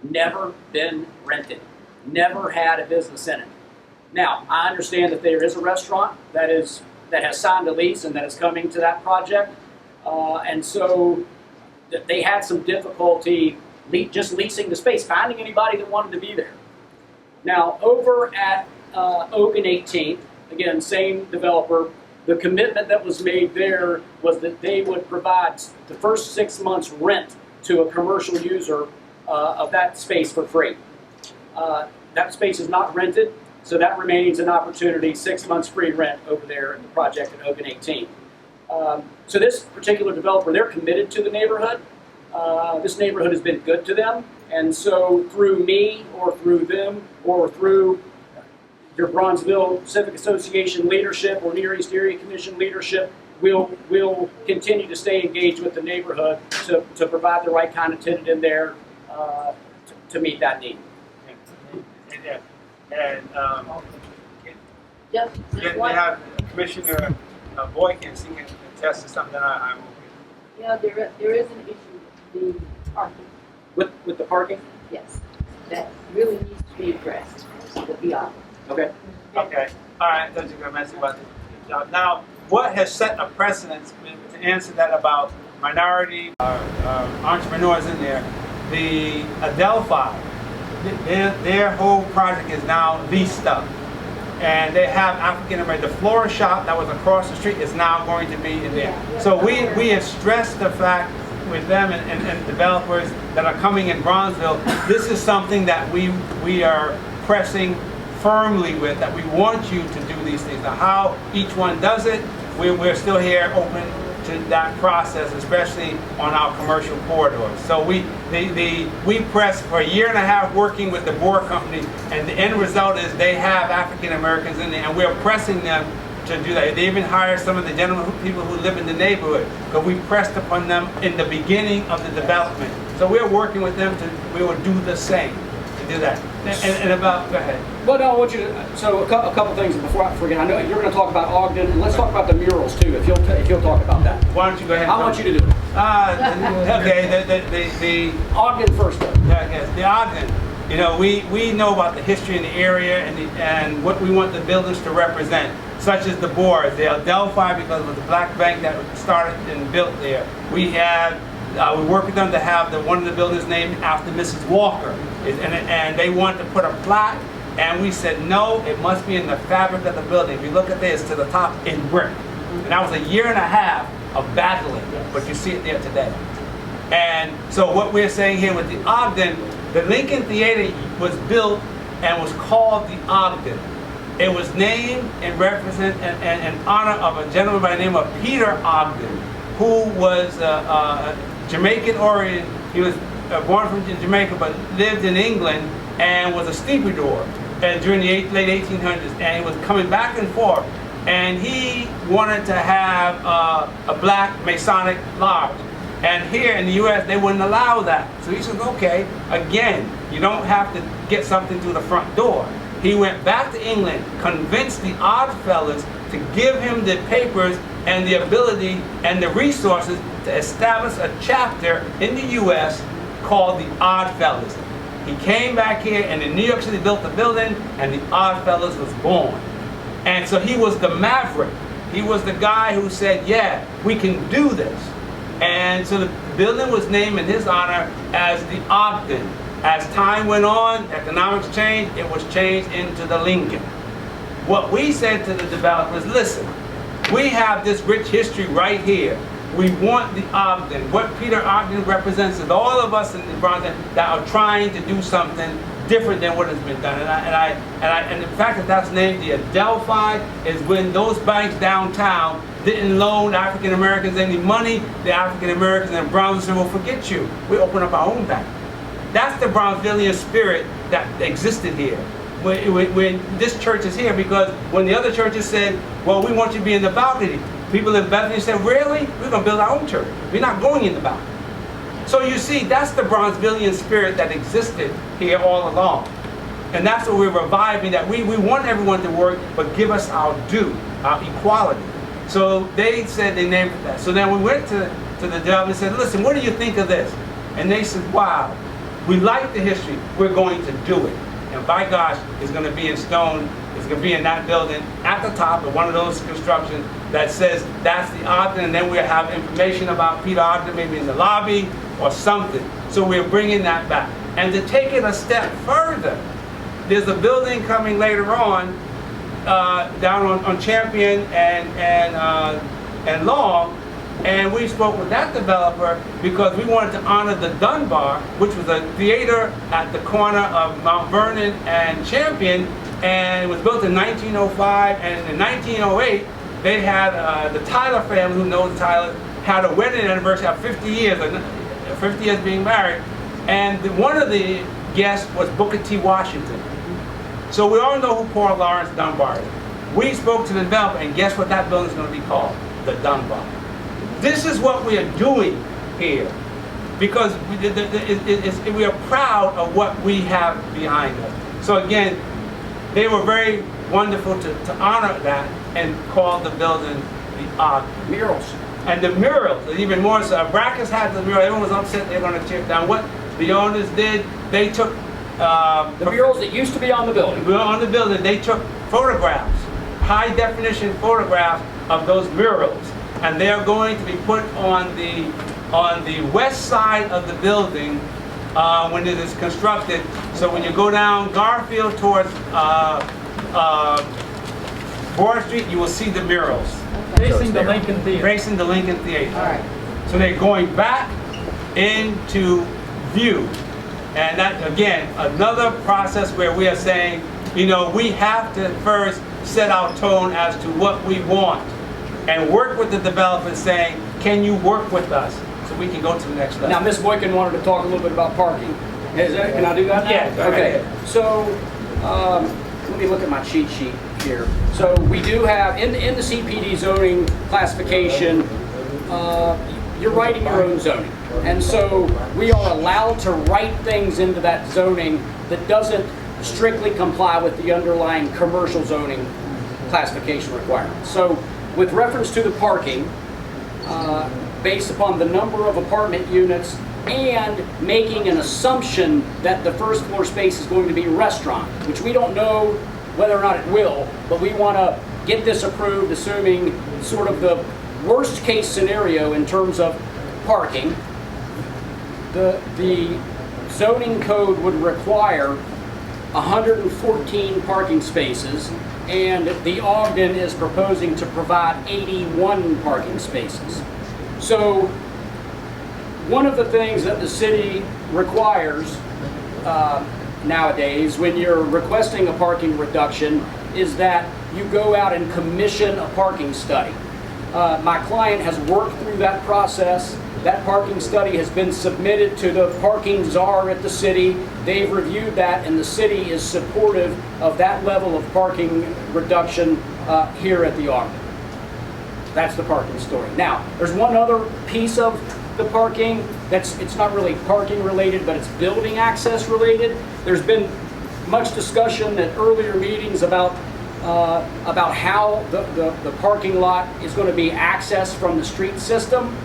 [SPEAKER 5] Never been rented. Never had a business in it. Now, I understand that there is a restaurant that has signed a lease and that is coming to that project. And so they had some difficulty just leasing the space, finding anybody that wanted to be there. Now, over at Oak and 18th, again, same developer, the commitment that was made there was that they would provide the first 6 months rent to a commercial user of that space for free. That space is not rented, so that remains an opportunity, 6 months free rent over there in the project at Oak and 18th. So this particular developer, they're committed to the neighborhood. This neighborhood has been good to them, and so through me or through them or through your Bronzeville Civic Association leadership or Near East Area Commission leadership, we'll continue to stay engaged with the neighborhood to provide the right kind of tenant in there to meet that need.
[SPEAKER 9] And
[SPEAKER 2] Just
[SPEAKER 9] we
[SPEAKER 2] one,
[SPEAKER 9] have Commissioner Boykins, he can attest to something I'm
[SPEAKER 2] there is an issue with the parking,
[SPEAKER 5] With the parking?
[SPEAKER 2] yes, that really needs to be addressed, to be honest.
[SPEAKER 5] Okay.
[SPEAKER 9] Okay, all right, that's a good message about the job. Now, what has set a precedence to answer that about minority entrepreneurs in there? The Adelphi, their whole project is now leased up. And they have African American, the floral shop that was across the street is now going to be in there. So we have stressed the fact with them and developers that are coming in Bronzeville, this is something that we are pressing firmly with, that we want you to do these things. Now how each one does it, we're still here open to that process, especially on our commercial corridors. So we pressed for a year and a half working with the board company, and the end result is they have African Americans in there, and we're pressing them to do that. They even hired some of the people who live in the neighborhood, because we pressed upon them in the beginning of the development. So we're working with them we will do the same to do that. And about, go ahead.
[SPEAKER 5] Well, no, I want you to, so a couple things before I forget. I know you're going to talk about Ogden, and let's talk about the murals too, if you'll talk about that.
[SPEAKER 9] Why don't you go ahead?
[SPEAKER 5] I want you to do it.
[SPEAKER 9] Okay, the
[SPEAKER 5] Ogden first though.
[SPEAKER 9] yes, the Ogden. We know about the history in the area and what we want the buildings to represent, such as the boards, the Adelphi, because it was the black bank that started and built there. We work with them to have one of the buildings named after Mrs. Walker, and they want to put a plaque, and we said no, it must be in the fabric of the building. If you look at this, to the top in brick, and that was a year and a half of battling, but you see it there today. And so what we're saying here with the Ogden, the Lincoln Theater was built and was called the Ogden. It was named in honor of a gentleman by the name of Peter Ogden, who was Jamaican origin. He was born from Jamaica but lived in England and was a stevedore during the late 1800s, and he was coming back and forth, and he wanted to have a black Masonic lodge. And here in the U.S., they wouldn't allow that. So he says, okay, again, you don't have to get something through the front door. He went back to England, convinced the Oddfellows to give him the papers and the ability and the resources to establish a chapter in the U.S. called the Oddfellows. He came back here and in New York City built the building, and the Oddfellows was born.
[SPEAKER 1] And so he was the maverick. He was the guy who said, yeah, we can do this. And so the building was named in his honor as the Ogden. As time went on, economics changed, it was changed into the Lincoln. What we said to the developers, listen, we have this rich history right here. We want the Ogden. What Peter Ogden represents is all of us in the Bronzeville that are trying to do something different than what has been done. And the fact that that's named the Adelphi is when those banks downtown didn't loan African Americans any money, the African Americans in Bronzeville said, well, forget you. We open up our own bank. That's the Bronzevillian spirit that existed here. When this church is here, because when the other churches said, well, we want you to be in the balcony, people in Bethany said, really? We're going to build our own church. We're not going in the balcony. So you see, that's the Bronzevillian spirit that existed here all along. And that's what we're reviving, that we want everyone to work, but give us our due, our equality. So they said they named it that. So then we went to the developer and said, listen, what do you think of this? And they said, wow, we like the history, we're going to do it. And by gosh, it's going to be in stone. It's going to be in that building at the top of one of those constructions that says that's the Ogden, and then we'll have information about Peter Ogden maybe in the lobby or something. So we're bringing that back. And to take it a step further, there's a building coming later on down on Champion and Long, and we spoke with that developer because we wanted to honor the Dunbar, which was a theater at the corner of Mount Vernon and Champion, and it was built in 1905, and in 1908 they had the Tyler family, who knows Tyler, had a wedding anniversary of 50 years being married, and one of the guests was Booker T. Washington. So we all know who Paul Lawrence Dunbar is. We spoke to the developer, and guess what that building is going to be called? The Dunbar. This is what we are doing here, because we are proud of what we have behind us. So again, they were very wonderful to honor that and call the building the Ogden.
[SPEAKER 5] Murals.
[SPEAKER 1] And the murals, even more so. Brackets had the mural, everyone was upset they were going to tear it down. What the owners did, they took
[SPEAKER 5] the murals that used to be on the building.
[SPEAKER 1] On the building, they took photographs, high definition photographs of those murals. And they are going to be put on the west side of the building when it is constructed. So when you go down Garfield towards Broad Street, you will see the murals.
[SPEAKER 3] Facing the Lincoln Theater.
[SPEAKER 1] Facing the Lincoln Theater.
[SPEAKER 2] All right.
[SPEAKER 1] So they're going back into view. And that, again, another process where we are saying, you know, we have to first set our tone as to what we want. And work with the developer saying, can you work with us so we can go to the next level?
[SPEAKER 5] Now, Ms. Boykin wanted to talk a little bit about parking. Can I do that now?
[SPEAKER 1] Yeah, go
[SPEAKER 5] okay.
[SPEAKER 1] ahead.
[SPEAKER 5] So, let me look at my cheat sheet here. So we do have, in the CPD zoning classification, you're writing your own zoning. And so we are allowed to write things into that zoning that doesn't strictly comply with the underlying commercial zoning classification requirements. So with reference to the parking, based upon the number of apartment units and making an assumption that the first floor space is going to be restaurant, which we don't know whether or not it will, but we want to get this approved assuming sort of the worst case scenario in terms of parking. The zoning code would require 114 parking spaces, and the Ogden is proposing to provide 81 parking spaces. So one of the things that the city requires nowadays when you're requesting a parking reduction is that you go out and commission a parking study. My client has worked through that process. That parking study has been submitted to the parking czar at the city. They've reviewed that, and the city is supportive of that level of parking reduction here at the Ogden. That's the parking story. Now, there's one other piece of the parking it's not really parking related, but it's building access related. There's been much discussion at earlier meetings about how the parking lot is going to be accessed from the street system.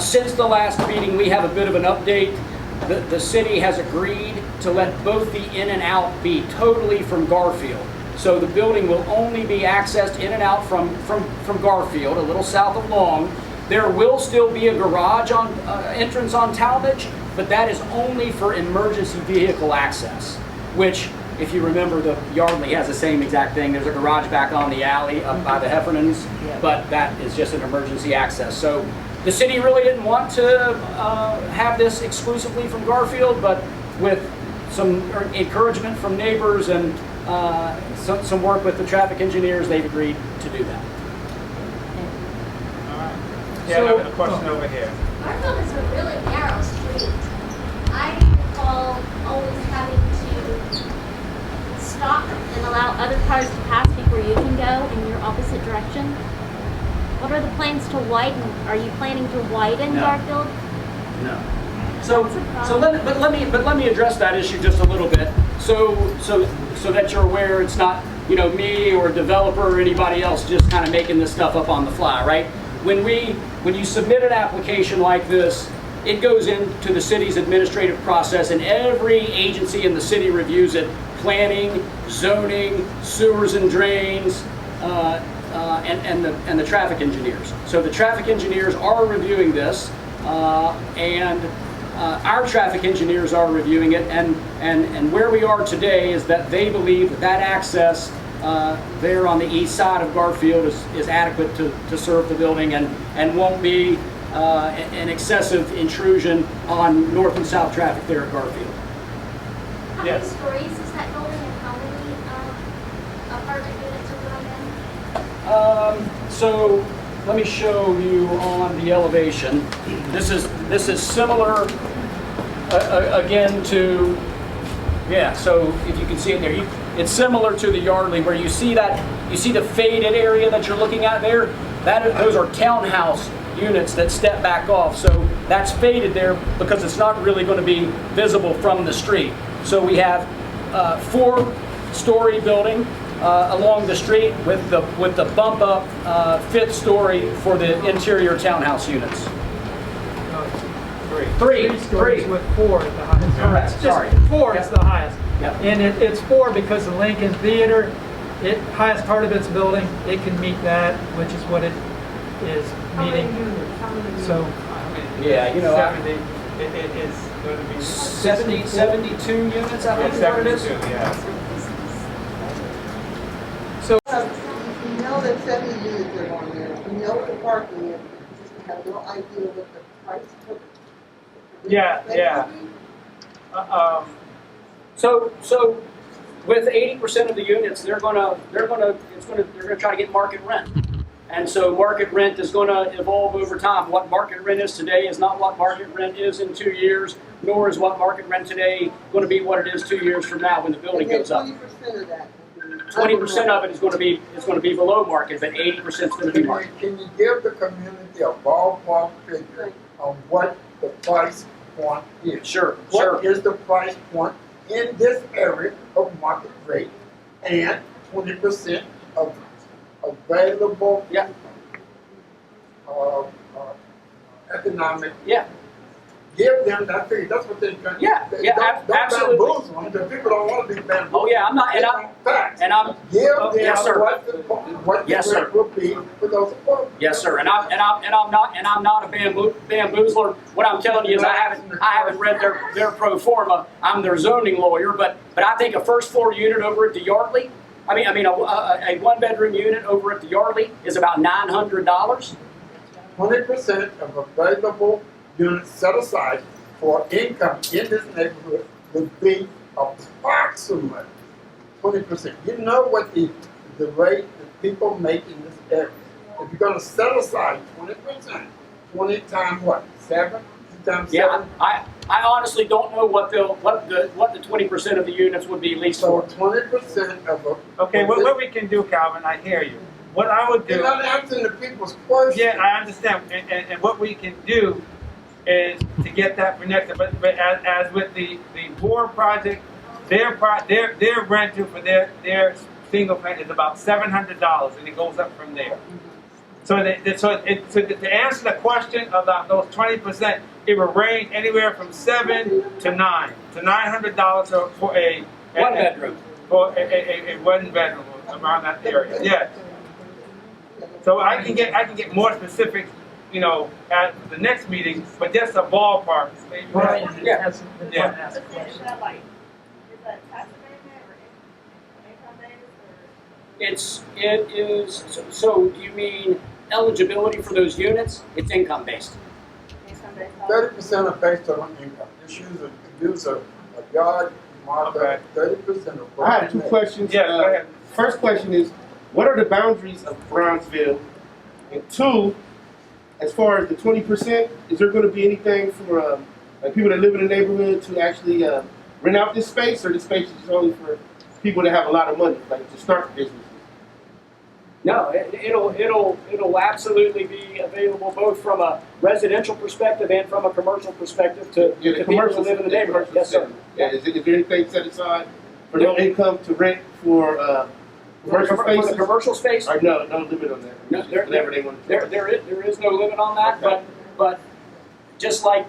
[SPEAKER 5] Since the last meeting, we have a bit of an update. The city has agreed to let both the in and out be totally from Garfield. So the building will only be accessed in and out from Garfield, a little south of Long. There will still be a garage on entrance on Talmadge, but that is only for emergency vehicle access, which, if you remember, the Yardley has the same exact thing. There's a garage back on the alley up by the Heffernans, but that is just an emergency access. So the city really didn't want to have this exclusively from Garfield, but with some encouragement from neighbors and some work with the traffic engineers, they've agreed to do that.
[SPEAKER 9] Yeah, another question over here.
[SPEAKER 10] Garfield is a really narrow street. I recall always having to stop and allow other cars to pass before you can go in your opposite direction. What are the plans to widen? Are you planning to widen
[SPEAKER 5] No.
[SPEAKER 10] Garfield?
[SPEAKER 5] No. Let me address that issue just a little bit, so that you're aware it's not, you know, me or a developer or anybody else just kind of making this stuff up on the fly, right? When you submit an application like this, it goes into the city's administrative process, and every agency in the city reviews it: planning, zoning, sewers and drains, and the traffic engineers. So the traffic engineers are reviewing this, and our traffic engineers are reviewing it, and where we are today is that they believe that access there on the east side of Garfield is adequate to serve the building and won't be an excessive intrusion on north and south traffic there at Garfield.
[SPEAKER 10] How
[SPEAKER 9] Yes.
[SPEAKER 10] many stories is that building and how many apartment units are going in?
[SPEAKER 5] So let me show you on the elevation. This is similar again to, yeah. So if you can see it there, it's similar to the Yardley, where you see the faded area that you're looking at there. Those are townhouse units that step back off. So that's faded there because it's not really going to be visible from the street. So we have 4-story building along the street with the bump up 5th story for the interior townhouse units. Three
[SPEAKER 3] stories with 4 at the highest.
[SPEAKER 5] Correct,
[SPEAKER 3] Just
[SPEAKER 5] sorry.
[SPEAKER 3] 4 is the highest.
[SPEAKER 5] Yep.
[SPEAKER 3] And it's 4 because the Lincoln Theater, highest part of its building, it can meet that, which is what it is meeting. So,
[SPEAKER 5] Yeah, you know,
[SPEAKER 9] 70, it is going to be
[SPEAKER 5] 72 units, I think is what it is.
[SPEAKER 9] 72, yeah.
[SPEAKER 3] so
[SPEAKER 11] We know that 70 units are on there. We know the parking is. We have no idea what the price of.
[SPEAKER 9] Yeah.
[SPEAKER 5] So with 80% of the units, they're gonna try to get market rent. And so market rent is going to evolve over time. What market rent is today is not what market rent is in 2 years, nor is what market rent today going to be what it is 2 years from now when the building goes up.
[SPEAKER 11] 20% of that.
[SPEAKER 5] 20% of it is going to be below market, but 80% is going to be market.
[SPEAKER 6] Can you give the community a ballpark figure on what the price point is?
[SPEAKER 5] Sure.
[SPEAKER 6] What is the price point in this area of market rate, and 20% of available economic.
[SPEAKER 5] Yeah.
[SPEAKER 6] Give them that figure. That's what they're trying. Don't
[SPEAKER 5] Absolutely.
[SPEAKER 6] bamboozle them, because people don't want to be bamboozled.
[SPEAKER 5] Oh yeah, I'm not, and I'm.
[SPEAKER 6] Give them
[SPEAKER 5] Yes, sir.
[SPEAKER 6] what the
[SPEAKER 5] Yes, sir.
[SPEAKER 6] rate will be for those apartments.
[SPEAKER 5] Yes, sir. And I'm not a bamboozler. What I'm telling you is I haven't read their pro forma. I'm their zoning lawyer, but I think a first floor unit over at the Yardley, a 1-bedroom unit over at the Yardley is about $900.
[SPEAKER 6] 20% of available units set aside for income in this neighborhood would be approximately 20%. You know what the rate that people make in this area. If you're going to set aside 20%, 20 times what? 7? 2 times 7?
[SPEAKER 5] Yeah, I honestly don't know what the 20% of the units would be leased
[SPEAKER 6] So
[SPEAKER 5] for.
[SPEAKER 6] 20% of a.
[SPEAKER 9] Okay, what we can do, Calvin, I hear you. What I would do.
[SPEAKER 6] You're not answering the people's questions.
[SPEAKER 9] Yeah, I understand. And what we can do is to get that connected. But as with the board project, their rental for their single family is about $700, and it goes up from there. So to answer the question about those 20%, it will range anywhere from $7 to $9 to $900 for a
[SPEAKER 5] 1 bedroom.
[SPEAKER 9] for a one bedroom around that area, yes. So I can get more specific, you know, at the next meeting, but just a ballpark.
[SPEAKER 3] Brian
[SPEAKER 5] Yeah.
[SPEAKER 3] has been
[SPEAKER 9] Yeah.
[SPEAKER 3] wanting to ask a question.
[SPEAKER 10] Is that tax abatement or income based or?
[SPEAKER 5] It is, so do you mean eligibility for those units? It's income based.
[SPEAKER 10] Income based?
[SPEAKER 6] 30% are based on income. Just use a yard marker,
[SPEAKER 9] Okay.
[SPEAKER 6] 30% of what
[SPEAKER 12] I have
[SPEAKER 6] you
[SPEAKER 12] two
[SPEAKER 6] make.
[SPEAKER 12] questions.
[SPEAKER 9] Yeah, go ahead.
[SPEAKER 12] First question is, what are the boundaries of Bronzeville? And two, as far as the 20%, is there going to be anything for like people that live in the neighborhood to actually rent out this space, or this space is only for people that have a lot of money, like to start businesses?
[SPEAKER 5] No, it'll absolutely be available both from a residential perspective and from a commercial perspective to
[SPEAKER 12] Yeah,
[SPEAKER 5] to people who live in the neighborhood. Yes, sir.
[SPEAKER 12] Yeah, is there anything set aside for no income to rent for commercial
[SPEAKER 5] For
[SPEAKER 12] spaces?
[SPEAKER 5] the commercial space,
[SPEAKER 12] Or no limit on that.
[SPEAKER 5] No,
[SPEAKER 12] Whatever they want to do.
[SPEAKER 5] there is no limit on that,
[SPEAKER 12] Okay.
[SPEAKER 5] but just like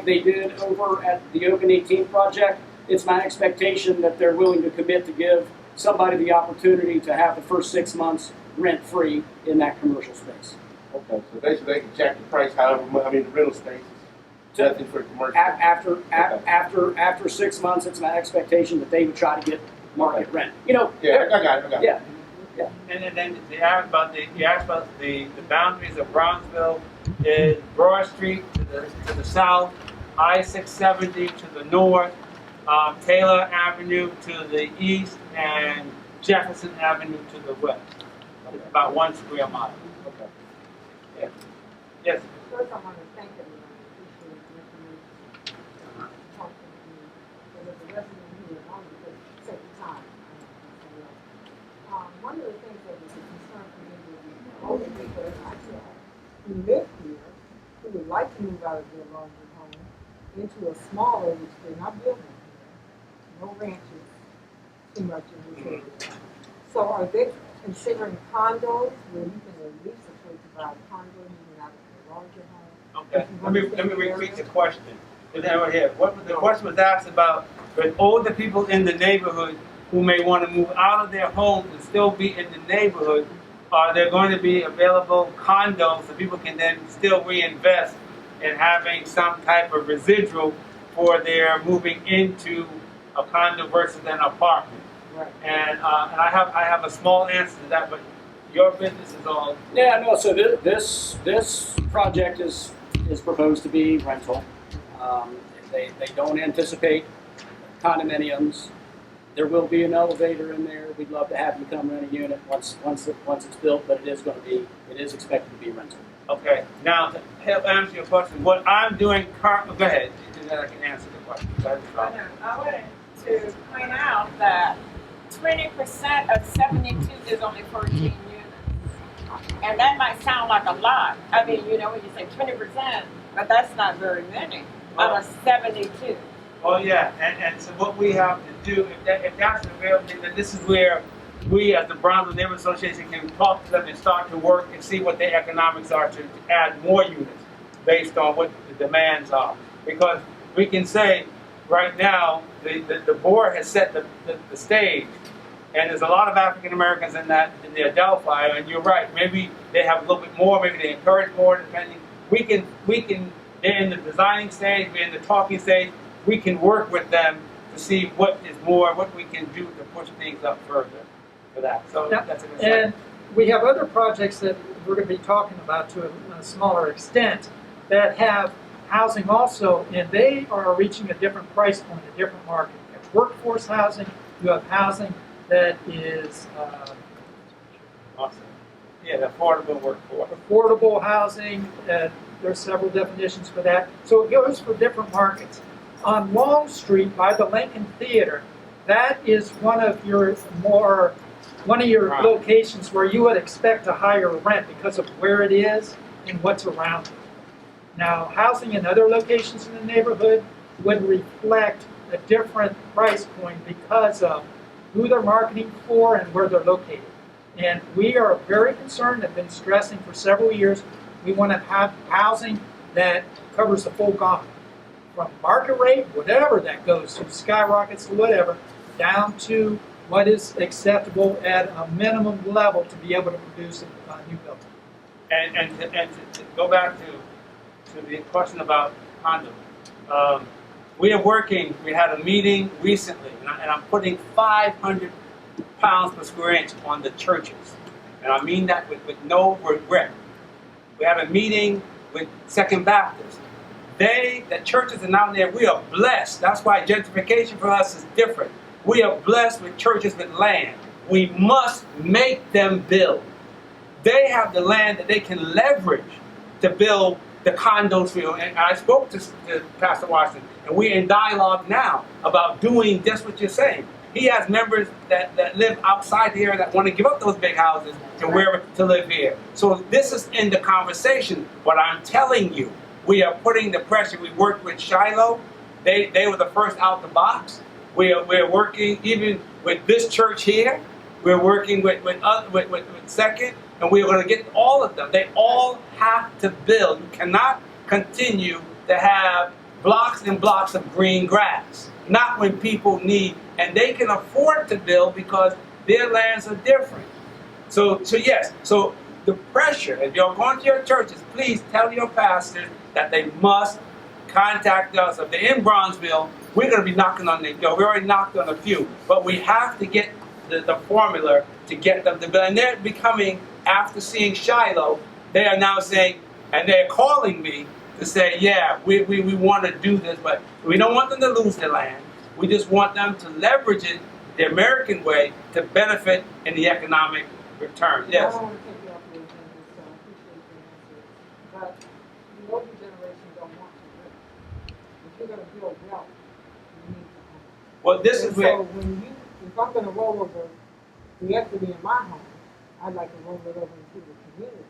[SPEAKER 5] they did over at the Open 18 project, it's my expectation that they're willing to commit to give somebody the opportunity to have the first 6 months rent free in that commercial space.
[SPEAKER 12] Okay, so basically they can jack the price however much, I mean, the rental space is nothing for commercial.
[SPEAKER 5] After 6 months, it's my expectation that they would try to get market rent. You know,
[SPEAKER 12] Yeah, I got it.
[SPEAKER 5] yeah.
[SPEAKER 9] And then you asked about the boundaries of Bronzeville is Broad Street to the south, I-670 to the north, Taylor Avenue to the east, and Jefferson Avenue to the west. It's about 1 square mile.
[SPEAKER 12] Okay.
[SPEAKER 9] Yeah. Yes.
[SPEAKER 11] First, I want to thank everyone. Appreciate the information. Talking to me. And as a resident here, only because it takes time. One of the things that was a concern for me was older people in my class who live here, who would like to move out of their larger home into a smaller, which they're not building here. No ranches, too much in this area. So are they considering condos where you can at least afford to buy a condo moving out of a larger home?
[SPEAKER 9] Okay. Let me repeat the question. The question was asked about with older people in the neighborhood who may want to move out of their home and still be in the neighborhood. Are there going to be available condos so people can then still reinvest in having some type of residual for their moving into a condo versus an apartment?
[SPEAKER 11] Right.
[SPEAKER 9] And I have a small answer to that, but your business is all.
[SPEAKER 5] Yeah, no, so this project is proposed to be rental. They don't anticipate condominiums. There will be an elevator in there. We'd love to have you come rent a unit once it's built, but it is expected to be rental.
[SPEAKER 9] Okay, now to help answer your question, what I'm doing currently, go ahead, and then I can answer the question.
[SPEAKER 13] I wanted to point out that 20% of 72 is only 14 units. And that might sound like a lot. I mean, you know, when you say 20%, but that's not very many out of 72.
[SPEAKER 9] Oh yeah, and so what we have to do, if that's available, then this is where we as the Bronzeville Neighborhood Association can talk to them and start to work and see what their economics are to add more units based on what the demands are. Because we can say right now, the board has set the stage, and there's a lot of African Americans in the Adelphi, and you're right, maybe they have a little bit more, maybe they encourage more, depending. We can, they're in the designing stage, we're in the talking stage, we can work with them to see what is more, what we can do to push things up further for that. So
[SPEAKER 3] Yep.
[SPEAKER 9] that's a good
[SPEAKER 3] And we have other projects that we're going to be talking about to a smaller extent that have housing also, and they are reaching a different price point, a different market. You have workforce housing, you have housing that is
[SPEAKER 9] awesome. Yeah, the affordable workforce.
[SPEAKER 3] affordable housing, there's several definitions for that. So it goes for different markets. On Long Street by the Lincoln Theater, that is one of your
[SPEAKER 9] Right.
[SPEAKER 3] locations where you would expect a higher rent because of where it is and what's around it. Now, housing in other locations in the neighborhood would reflect a different price point because of who they're marketing for and where they're located. And we are very concerned, have been stressing for several years, we want to have housing that covers the full gamut. From market rate, whatever that goes to, skyrockets to whatever, down to what is acceptable at a minimum level to be able to produce a new building.
[SPEAKER 1] And to go back to the question about condos, we are working. We had a meeting recently, and I'm putting 500 pounds per square inch on the churches, and I mean that with no regret. We had a meeting with Second Baptist. The churches are now there. We are blessed. That's why gentrification for us is different. We are blessed with churches with land. We must make them build. They have the land that they can leverage to build the condos for you. And I spoke to Pastor Washington, and we're in dialogue now about doing just what you're saying. He has members that live outside the area that want to give up those big houses to live here. So this is in the conversation. But I'm telling you, we are putting the pressure. We worked with Shiloh. They were the first out the box. We're working even with this church here. We're working with Second, and we're going to get all of them. They all have to build. You cannot continue to have blocks and blocks of green grass. Not when people need, and they can afford to build because their lands are different. So yes, so the pressure, if you're going to your churches, please tell your pastors that they must contact us. If they're in Bronzeville, we're going to be knocking on their door. We already knocked on a few, but we have to get the formula to get them to build. And they're becoming, after seeing Shiloh, they are now saying, and they're calling me to say, yeah, we want to do this, but we don't want them to lose their land. We just want them to leverage it the American way to benefit in the economic return. Yes?
[SPEAKER 11] I don't want to take you off your agenda, so I appreciate your answer. But the older generation don't want to build. If you're going to build wealth, you need to own it.
[SPEAKER 1] Well, this is where...
[SPEAKER 11] So if I'm going to roll over the equity in my home, I'd like to roll it over into the community.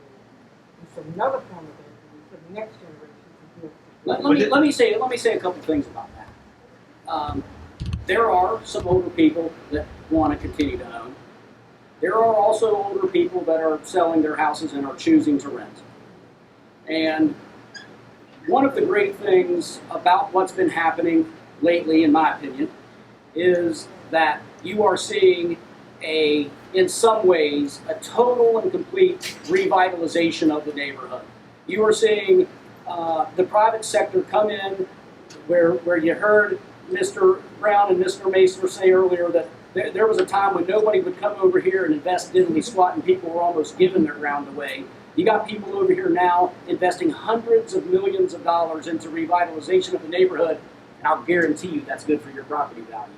[SPEAKER 11] It's another form of equity for the next generation to build.
[SPEAKER 5] Let me say a couple things about that. There are some older people that want to continue to own. There are also older people that are selling their houses and are choosing to rent. And one of the great things about what's been happening lately, in my opinion, is that you are seeing in some ways, a total and complete revitalization of the neighborhood. You are seeing the private sector come in where you heard Mr. Brown and Mr. Mason say earlier that there was a time when nobody would come over here and invest diddly squat and people were almost giving their ground away. You got people over here now investing hundreds of millions of dollars into revitalization of the neighborhood, and I'll guarantee you that's good for your property value.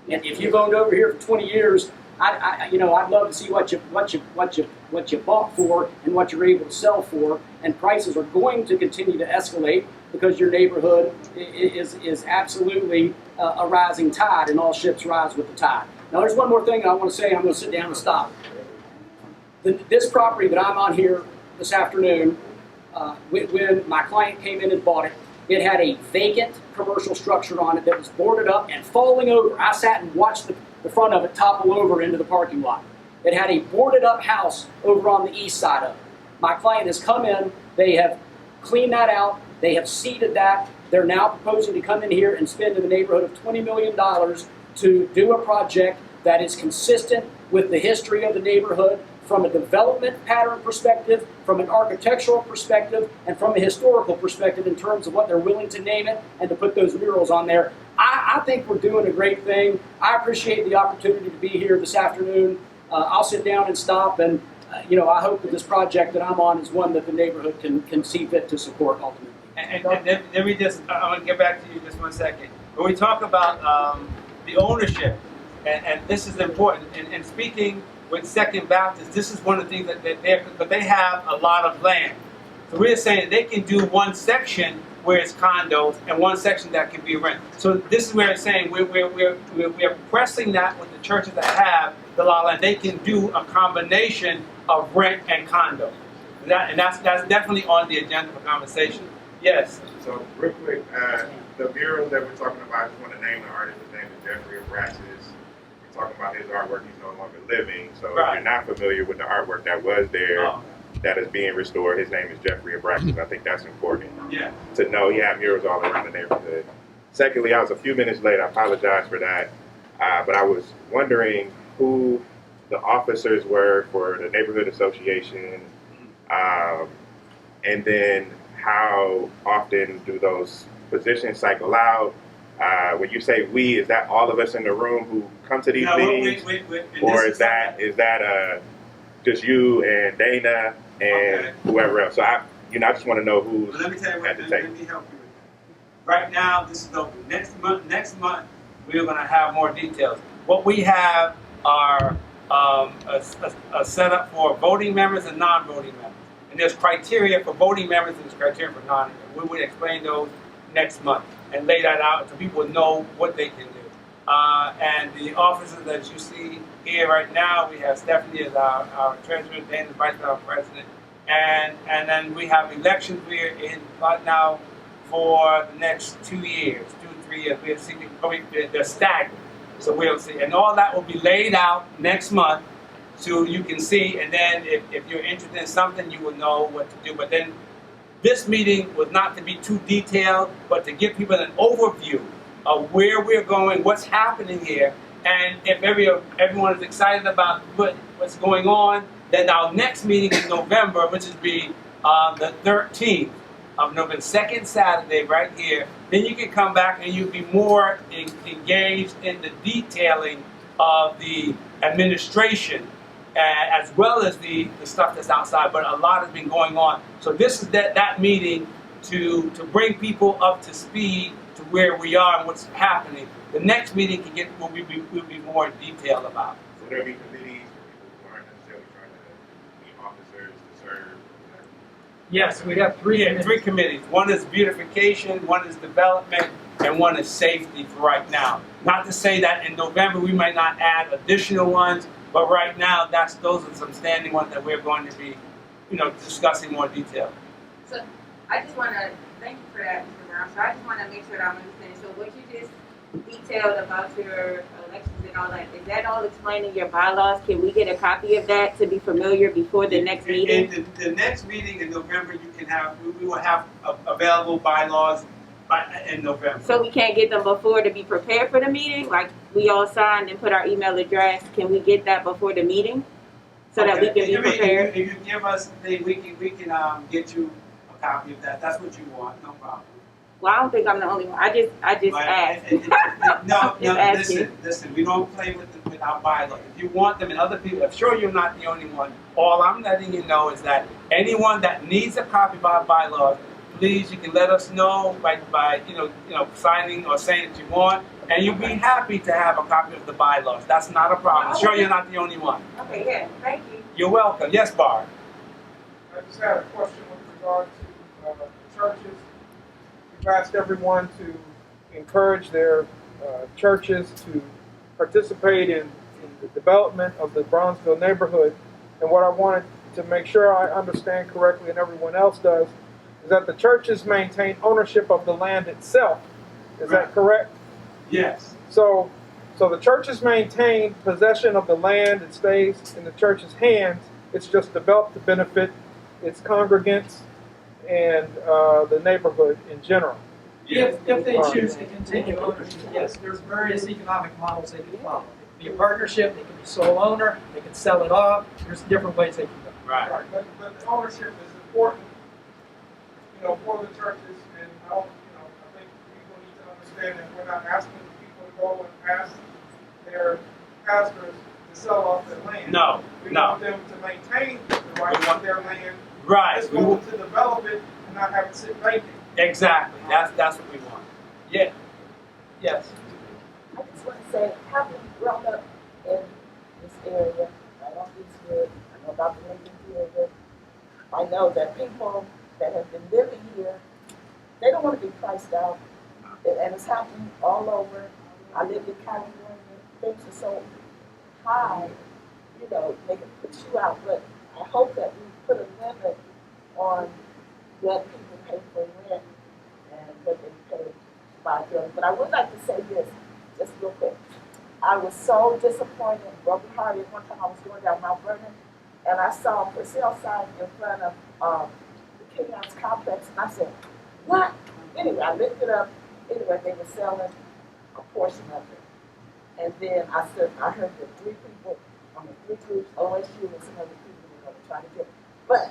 [SPEAKER 5] And if you've owned over here for 20 years, I'd love to see what you bought for and what you're able to sell for, and prices are going to continue to escalate because your neighborhood is absolutely a rising tide, and all ships rise with the tide. Now, there's one more thing I want to say, and I'm going to sit down and stop. This property that I'm on here this afternoon, when my client came in and bought it, it had a vacant commercial structure on it that was boarded up and falling over. I sat and watched the front of it topple over into the parking lot. It had a boarded up house over on the east side of it. My client has come in, they have cleaned that out, they have seeded that. They're now proposing to come in here and spend in the neighborhood of $20 million to do a project that is consistent with the history of the neighborhood from a development pattern perspective, from an architectural perspective, and from a historical perspective in terms of what they're willing to name it and to put those murals on there. I think we're doing a great thing. I appreciate the opportunity to be here this afternoon. I'll sit down and stop, and I hope that this project that I'm on is one that the neighborhood can see fit to support ultimately.
[SPEAKER 1] And let me just, I want to get back to you just 1 second. When we talk about the ownership, and this is important, and speaking with Second Baptist, this is one of the things but they have a lot of land. So we're saying they can do one section where it's condos and one section that can be rent. So this is where it's saying we're pressing that with the churches that have the lot of land. They can do a combination of rent and condo. And that's definitely on the agenda for conversation. Yes.
[SPEAKER 14] So real quick, the mural that we're talking about, I just want to name the artist. His name is Jeffrey Abraxas. We're talking about his artwork. He's no longer living. So
[SPEAKER 1] Right.
[SPEAKER 14] if you're not familiar with the artwork that was there, that is being restored, his name is Jeffrey Abraxas. I think that's important to know. He had murals all around the neighborhood. Secondly, I was a few minutes late. I apologize for that. but I was wondering who the officers were for the neighborhood association, and then how often do those positions cycle out? When you say we, is that all of us in the room who come to these meetings, or is that just you and Dana and whoever else? So I just want to know who's
[SPEAKER 1] Let me tell you
[SPEAKER 14] at
[SPEAKER 1] what,
[SPEAKER 14] the
[SPEAKER 1] let
[SPEAKER 14] table.
[SPEAKER 1] me help you with that. Right now, this is open. Next month, we're going to have more details. What we have are a setup for voting members and non-voting members. And there's criteria for voting members and there's criteria for non-voting members. We would explain those next month and lay that out so people know what they can do. And the officers that you see here right now, we have Stephanie as our treasurer, Dan is vice president, and then we have elections. We're in right now for the next 2 years, 2 or 3 years. We're seeing they're staggered, so we'll see, and all that will be laid out next month, so you can see. And then if you're interested in something, you will know what to do. But then this meeting was not to be too detailed, but to give people an overview of where we're going, what's happening here, and if everyone is excited about what's going on, then our next meeting in November, which will be the 13th of November, second Saturday right here, then you can come back and you'll be more engaged in the detailing of the administration as well as the stuff that's outside. But a lot has been going on. So this is that meeting to bring people up to speed to where we are and what's happening. The next meeting will be more detailed about.
[SPEAKER 14] So there'll be committees for people who aren't necessarily trying to be officers to serve.
[SPEAKER 3] Yes, we have three
[SPEAKER 1] committees. One is beautification, one is development, and one is safety for right now. Not to say that in November we might not add additional ones, but right now those are some standing ones that we're going to be, discussing more detail.
[SPEAKER 4] So I just want to thank you for that, Mr. Brown. So I just want to make sure that I'm understanding. So what you just detailed about your elections and all that, is that all explained in your bylaws? Can we get a copy of that to be familiar before the next meeting?
[SPEAKER 1] In the next meeting in November, we will have available bylaws in November.
[SPEAKER 4] So we can't get them before to be prepared for the meeting? Like we all signed and put our email address. Can we get that before the meeting? So that we can be prepared?
[SPEAKER 1] If you give us the thing, we can get you a copy of that. That's what you want, no problem.
[SPEAKER 4] Well, I don't think I'm the only one. I just asked.
[SPEAKER 1] No, listen. We don't play with our bylaws. If you want them, and other people, I'm sure you're not the only one. All I'm letting you know is that anyone that needs a copy of our bylaws, please, you can let us know by signing or saying that you want, and you'll be happy to have a copy of the bylaws. That's not a problem. I'm sure you're not the only one.
[SPEAKER 4] Okay, yeah, thank you.
[SPEAKER 1] You're welcome. Yes, Barb.
[SPEAKER 15] I just had a question with regard to the churches. We've asked everyone to encourage their churches to participate in the development of the Bronzeville neighborhood. And what I wanted to make sure I understand correctly, and everyone else does, is that the churches maintain ownership of the land itself. Is that correct?
[SPEAKER 1] Yes.
[SPEAKER 15] So the churches maintain possession of the land. It stays in the church's hands. It's just developed to benefit its congregants and the neighborhood in general.
[SPEAKER 3] If they choose to continue ownership, yes, there's various economic models they can follow. It can be a partnership, they can be sole owner, they can sell it off. There's different ways they can go.
[SPEAKER 1] Right.
[SPEAKER 15] But the ownership is important, for the churches, and I think people need to understand that we're not asking people to go and ask their pastors to sell off their land.
[SPEAKER 1] No.
[SPEAKER 15] We want them to maintain the rights of their land.
[SPEAKER 1] Right.
[SPEAKER 15] Just go to develop it and not have it sit vacant.
[SPEAKER 1] Exactly. That's what we want. Yeah. Yes.
[SPEAKER 11] I just want to say, having grown up in this area, right on Eastwood, I know about the Lincoln area, I know that people that have been living here, they don't want to be priced out. And it's happening all over. I lived in California, things are so high, they can put you out. But I hope that we put a limit on what people pay for rent and what they pay to buy buildings. But I would like to say this, just real quick. I was so disappointed and brokenhearted. One time I was going down Mount Vernon, and I saw a for sale sign in front of the King House complex, and I said, what? Anyway, I looked it up. Anyway, they were selling a portion of it. And then I heard that 3 people, 3 groups, OSU and some other people were gonna try to get it. But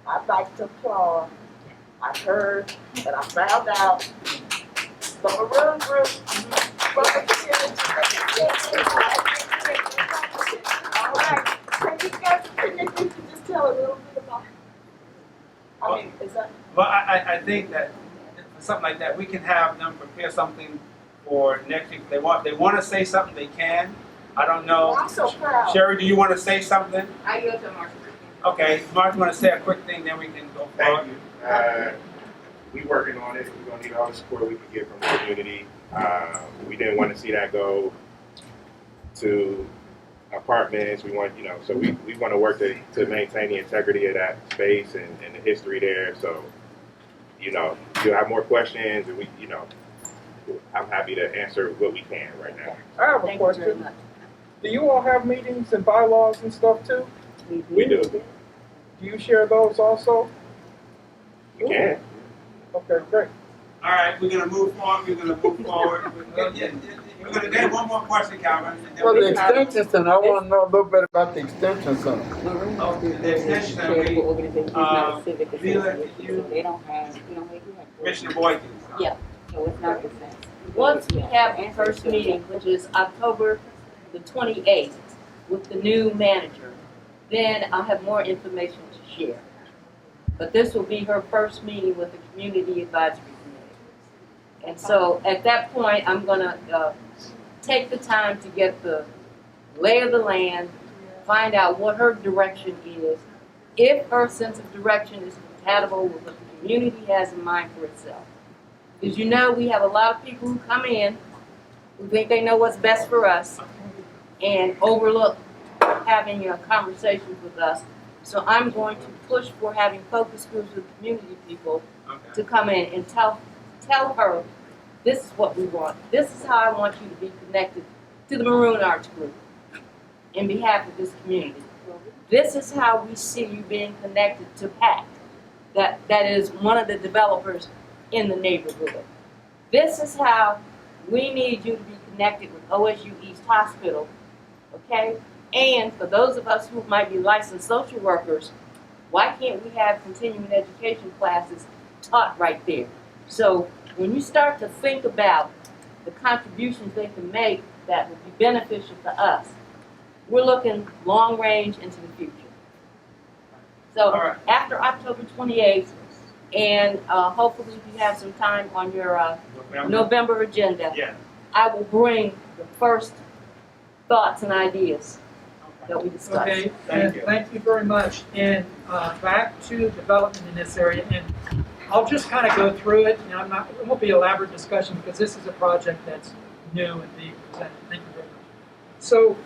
[SPEAKER 11] I'd like to applaud, I heard and I found out the Maroon group from the all right, can you guys, can you just tell a little bit about, I mean, is that?
[SPEAKER 1] Well, I think that for something like that, we can have them prepare something for next week. They want to say something, they can. I don't know.
[SPEAKER 11] Well, I'm so proud.
[SPEAKER 1] Sherry, do you want to say something?
[SPEAKER 4] I yield to Marcia.
[SPEAKER 1] Okay, Mark's going to say a quick thing, then we can go forward.
[SPEAKER 14] Thank you. We working on it. We're gonna need all the support we can get from the community. We didn't want to see that go to apartments. We want, so we want to work to maintain the integrity of that space and the history there. So, you'll have more questions, and I'm happy to answer what we can right now.
[SPEAKER 15] I have a question. Do you all have meetings and bylaws and stuff too?
[SPEAKER 14] We do.
[SPEAKER 15] Do you share those also?
[SPEAKER 14] You can.
[SPEAKER 15] Okay, great.
[SPEAKER 1] All right, we're going to move forward. We're going to get one more question, Calvin.
[SPEAKER 6] Well, the extension center, I want to know a little bit about the extension center.
[SPEAKER 1] Oh, the extension center, Commissioner Boyd.
[SPEAKER 2] Yeah.
[SPEAKER 13] So it's not the same.
[SPEAKER 2] Once we have the first meeting, which is October the 28th, with the new manager, then I'll have more information to share. But this will be her first meeting with the Community Advisory Committee. And so at that point, I'm gonna take the time to get the lay of the land, find out what her direction is, if her sense of direction is compatible with what the community has in mind for itself. Because we have a lot of people who come in who think they know what's best for us and overlook having conversations with us. So I'm going to push for having focus groups with community people to come in and tell her, this is what we want. This is how I want you to be connected to the Maroon Arts Group in behalf of this community. This is how we see you being connected to PAC, that is one of the developers in the neighborhood. This is how we need you to be connected with OSU East Hospital, okay? And for those of us who might be licensed social workers, why can't we have continuing education classes taught right there? So when you start to think about the contributions they can make that would be beneficial to us, we're looking long range into the future. So after October 28th, and hopefully if you have some time on your November agenda, I will bring the first thoughts and ideas that we discussed.
[SPEAKER 3] Okay, thank you very much. And back to development in this area, and I'll just kind of go through it. And it won't be an elaborate discussion because this is a project that's new and being presented. Thank you very much. So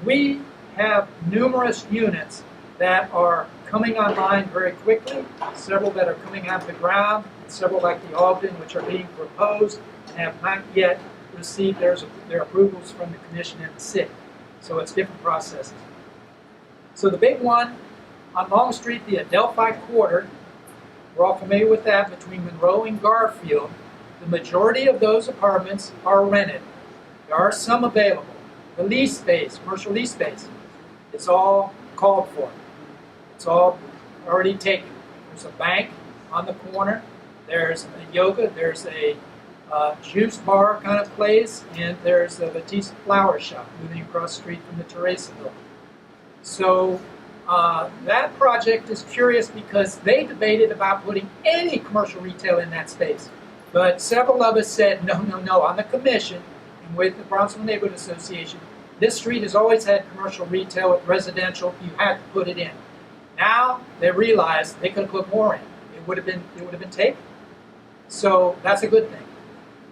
[SPEAKER 3] we have numerous units that are coming online very quickly, several that are coming out of the ground, several like the Ogden, which are being proposed and have not yet received their approvals from the commission and the city. So it's different processes. So the big one on Long Street, the Adelphi Quarter, we're all familiar with that, between Monroe and Garfield. The majority of those apartments are rented. There are some available. The lease space, commercial lease space, it's all called for. It's all already taken. There's a bank on the corner. There's a yoga. There's a juice bar kind of place, and there's a Batista flower shop moving across the street from the Teresa building. So that project is curious because they debated about putting any commercial retail in that space. But several of us said, no, on the commission and with the Bronzeville Neighborhood Association, this street has always had commercial retail with residential. You had to put it in. Now they realized they could have put more in. It would have been taken. So that's a good thing.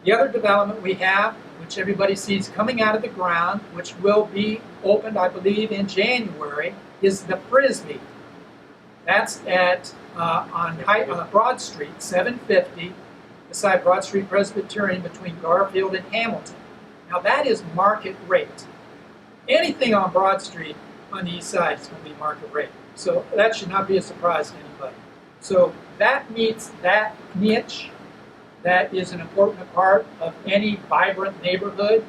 [SPEAKER 3] The other development we have, which everybody sees coming out of the ground, which will be opened, I believe, in January, is the Frisbee. That's at on Broad Street, 750, beside Broad Street Presbyterian, between Garfield and Hamilton. Now that is market rate. Anything on Broad Street on the east side is going to be market rate. So that should not be a surprise to anybody. So that meets that niche. That is an important part of any vibrant neighborhood.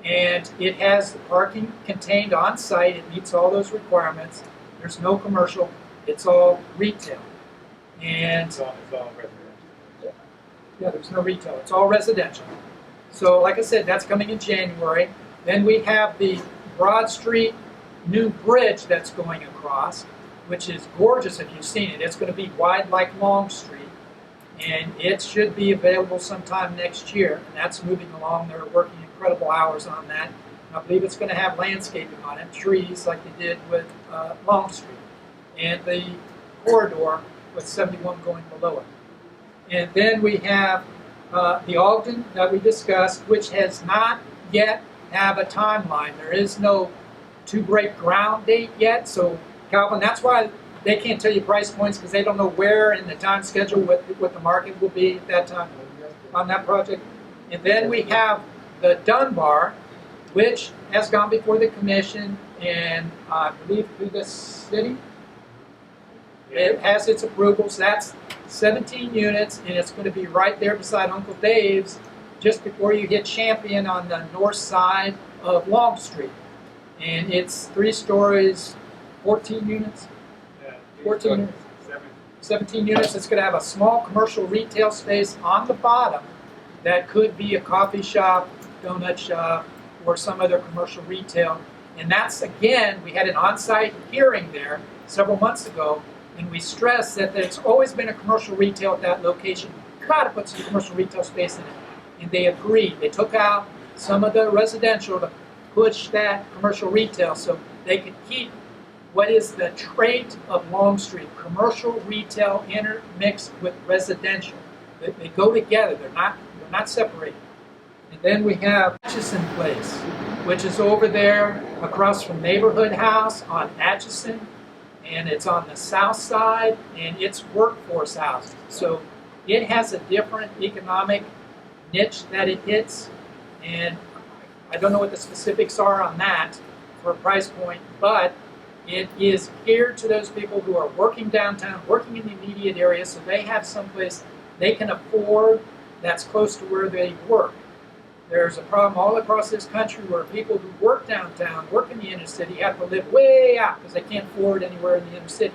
[SPEAKER 3] and it has the parking contained on site. It meets all those requirements. There's no commercial. It's all retail. And
[SPEAKER 1] It's all residential.
[SPEAKER 3] yeah, there's no retail. It's all residential. So like I said, that's coming in January. Then we have the Broad Street new bridge that's going across, which is gorgeous if you've seen it. It's going to be wide like Long Street, and it should be available sometime next year. And that's moving along. They're working incredible hours on that. And I believe it's going to have landscaping on it, trees like they did with Long Street, and the corridor with 71 going below it. And then we have the Ogden that we discussed, which has not yet have a timeline. There is no to break ground date yet. So Calvin, that's why they can't tell you price points, because they don't know where in the time schedule what the market will be at that time on that project. And then we have the Dunbar, which has gone before the commission, and I believe through the city. It has its approvals. That's 17 units, and it's going to be right there beside Uncle Dave's, just before you hit Champion on the north side of Long Street. And it's 3 stories, 14 units. 14 units. 17 units. It's going to have a small commercial retail space on the bottom that could be a coffee shop, donut shop, or some other commercial retail. And that's, again, we had an on-site hearing there several months ago, and we stressed that there's always been a commercial retail at that location. You've got to put some commercial retail space in it. And they agreed. They took out some of the residential to push that commercial retail so they could keep what is the trait of Long Street, commercial retail intermixed with residential. They go together. They're not separated. And then we have Atchison Place, which is over there across from Neighborhood House on Atchison, and it's on the south side, and it's workforce housing. So it has a different economic niche that it hits, and I don't know what the specifics are on that for a price point, but it is geared to those people who are working downtown, working in the immediate area, so they have someplace they can afford that's close to where they work. There's a problem all across this country where people who work downtown, work in the inner city, have to live way out because they can't afford anywhere in the inner city.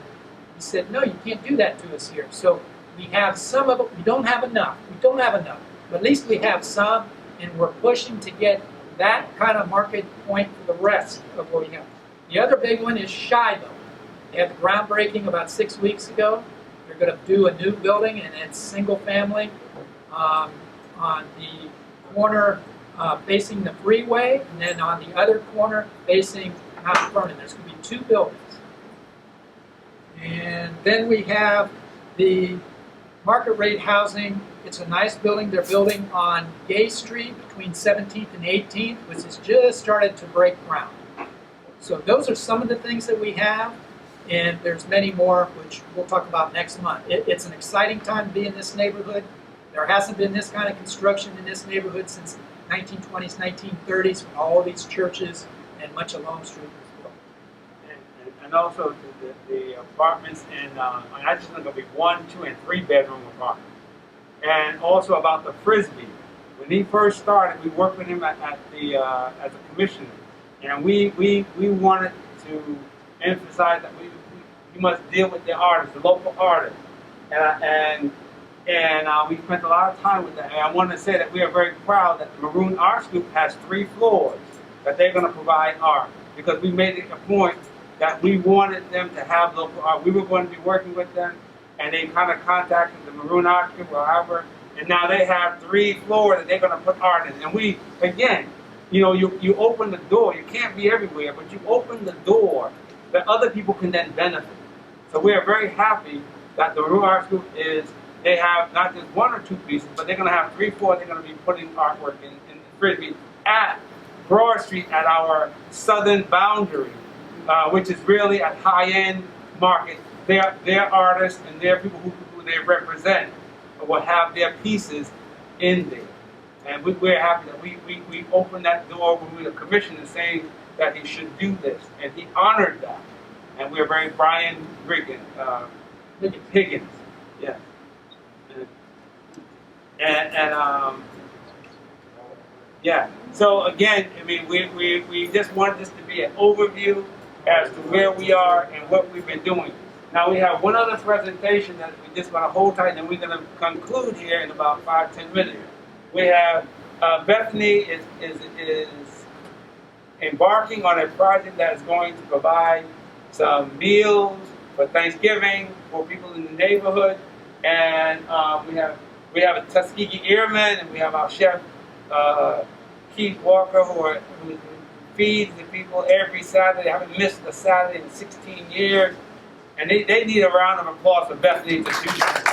[SPEAKER 3] He said, no, you can't do that to us here. So we have some of it. We don't have enough. But at least we have some, and we're pushing to get that kind of market point for the rest of what we have. The other big one is Shiloh. They had the groundbreaking about 6 weeks ago. They're going to do a new building, and it's single family on the corner facing the freeway, and then on the other corner facing Mount Vernon. There's going to be 2 buildings. And then we have the market rate housing. It's a nice building. They're building on Gay Street between 17th and 18th, which has just started to break ground. So those are some of the things that we have, and there's many more, which we'll talk about next month. It's an exciting time to be in this neighborhood. There hasn't been this kind of construction in this neighborhood since 1920s, 1930s, when all these churches and much of Long Street was built.
[SPEAKER 9] And also the apartments in Atchison are going to be 1, 2, and 3 bedroom apartments. And also about the Frisbee. When he first started, we worked with him as a commissioner, and we wanted to emphasize that we must deal with the artists, the local artists, and we spent a lot of time with that. And I want to say that we are very proud that the Maroon Arts Group has 3 floors that they're going to provide art, because we made it a point that we wanted them to have local art. We were going to be working with them, and they kind of contacted the Maroon Arts Group or however, and now they have 3 floors that they're going to put art in. And we, again, you open the door. You can't be everywhere, but you open the door that other people can then benefit. So we are very happy that the Maroon Arts Group they have not just 1 or 2 pieces, but they're going to have 3, 4. They're going to be putting artwork in Frisbee at Broad Street at our southern boundary, which is really a high-end market. Their artists and their people who they represent will have their pieces in there. And we're happy that we opened that door when we were commissioned saying that he should do this. And he honored that. And we're very Brian Higgins. Yeah.
[SPEAKER 1] Yeah. So again, I mean, we just wanted this to be an overview as to where we are and what we've been doing. Now we have one other presentation that we just want to hold tight, and we're going to conclude here in about 5-10 minutes. We have Bethany is embarking on a project that is going to provide some meals for Thanksgiving for people in the neighborhood, and we have a Tuskegee Airman, and we have our chef Keith Walker, who feeds the people every Saturday. They haven't missed a Saturday in 16 years, and they need a round of applause for Bethany to do that.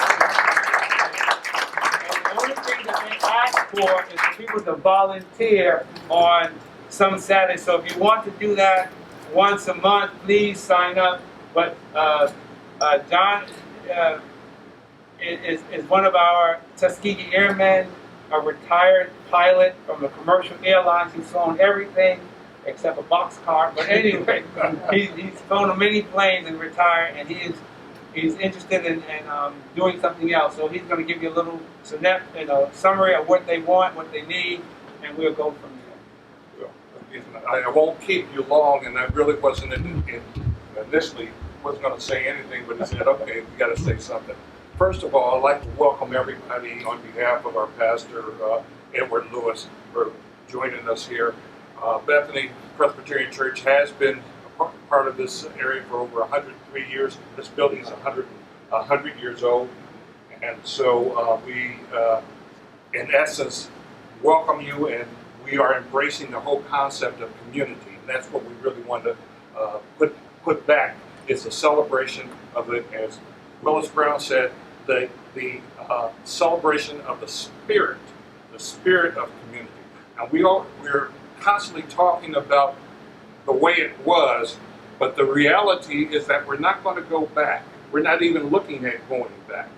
[SPEAKER 1] And the only thing that they ask for is for people to volunteer on some Saturday. So if you want to do that once a month, please sign up. But John is one of our Tuskegee Airmen, a retired pilot from the commercial airlines. He's flown everything except a boxcar. But anyway, he's flown many planes and retired, and he's interested in doing something else. So he's going to give you a little summary of what they want, what they need, and we'll go from there.
[SPEAKER 16] Well, I won't keep you long, and I really wasn't initially wasn't going to say anything, but he said, okay, we got to say something. First of all, I'd like to welcome everybody on behalf of our pastor, Edward Lewis, for joining us here. Bethany Presbyterian Church has been a part of this area for over 103 years. This building is 100 years old. And so we, in essence, welcome you, and we are embracing the whole concept of community. And that's what we really want to put back. It's a celebration of it, as Willis Brown said, the celebration of the spirit of community. And we're constantly talking about the way it was, but the reality is that we're not going to go back. We're not even looking at going back.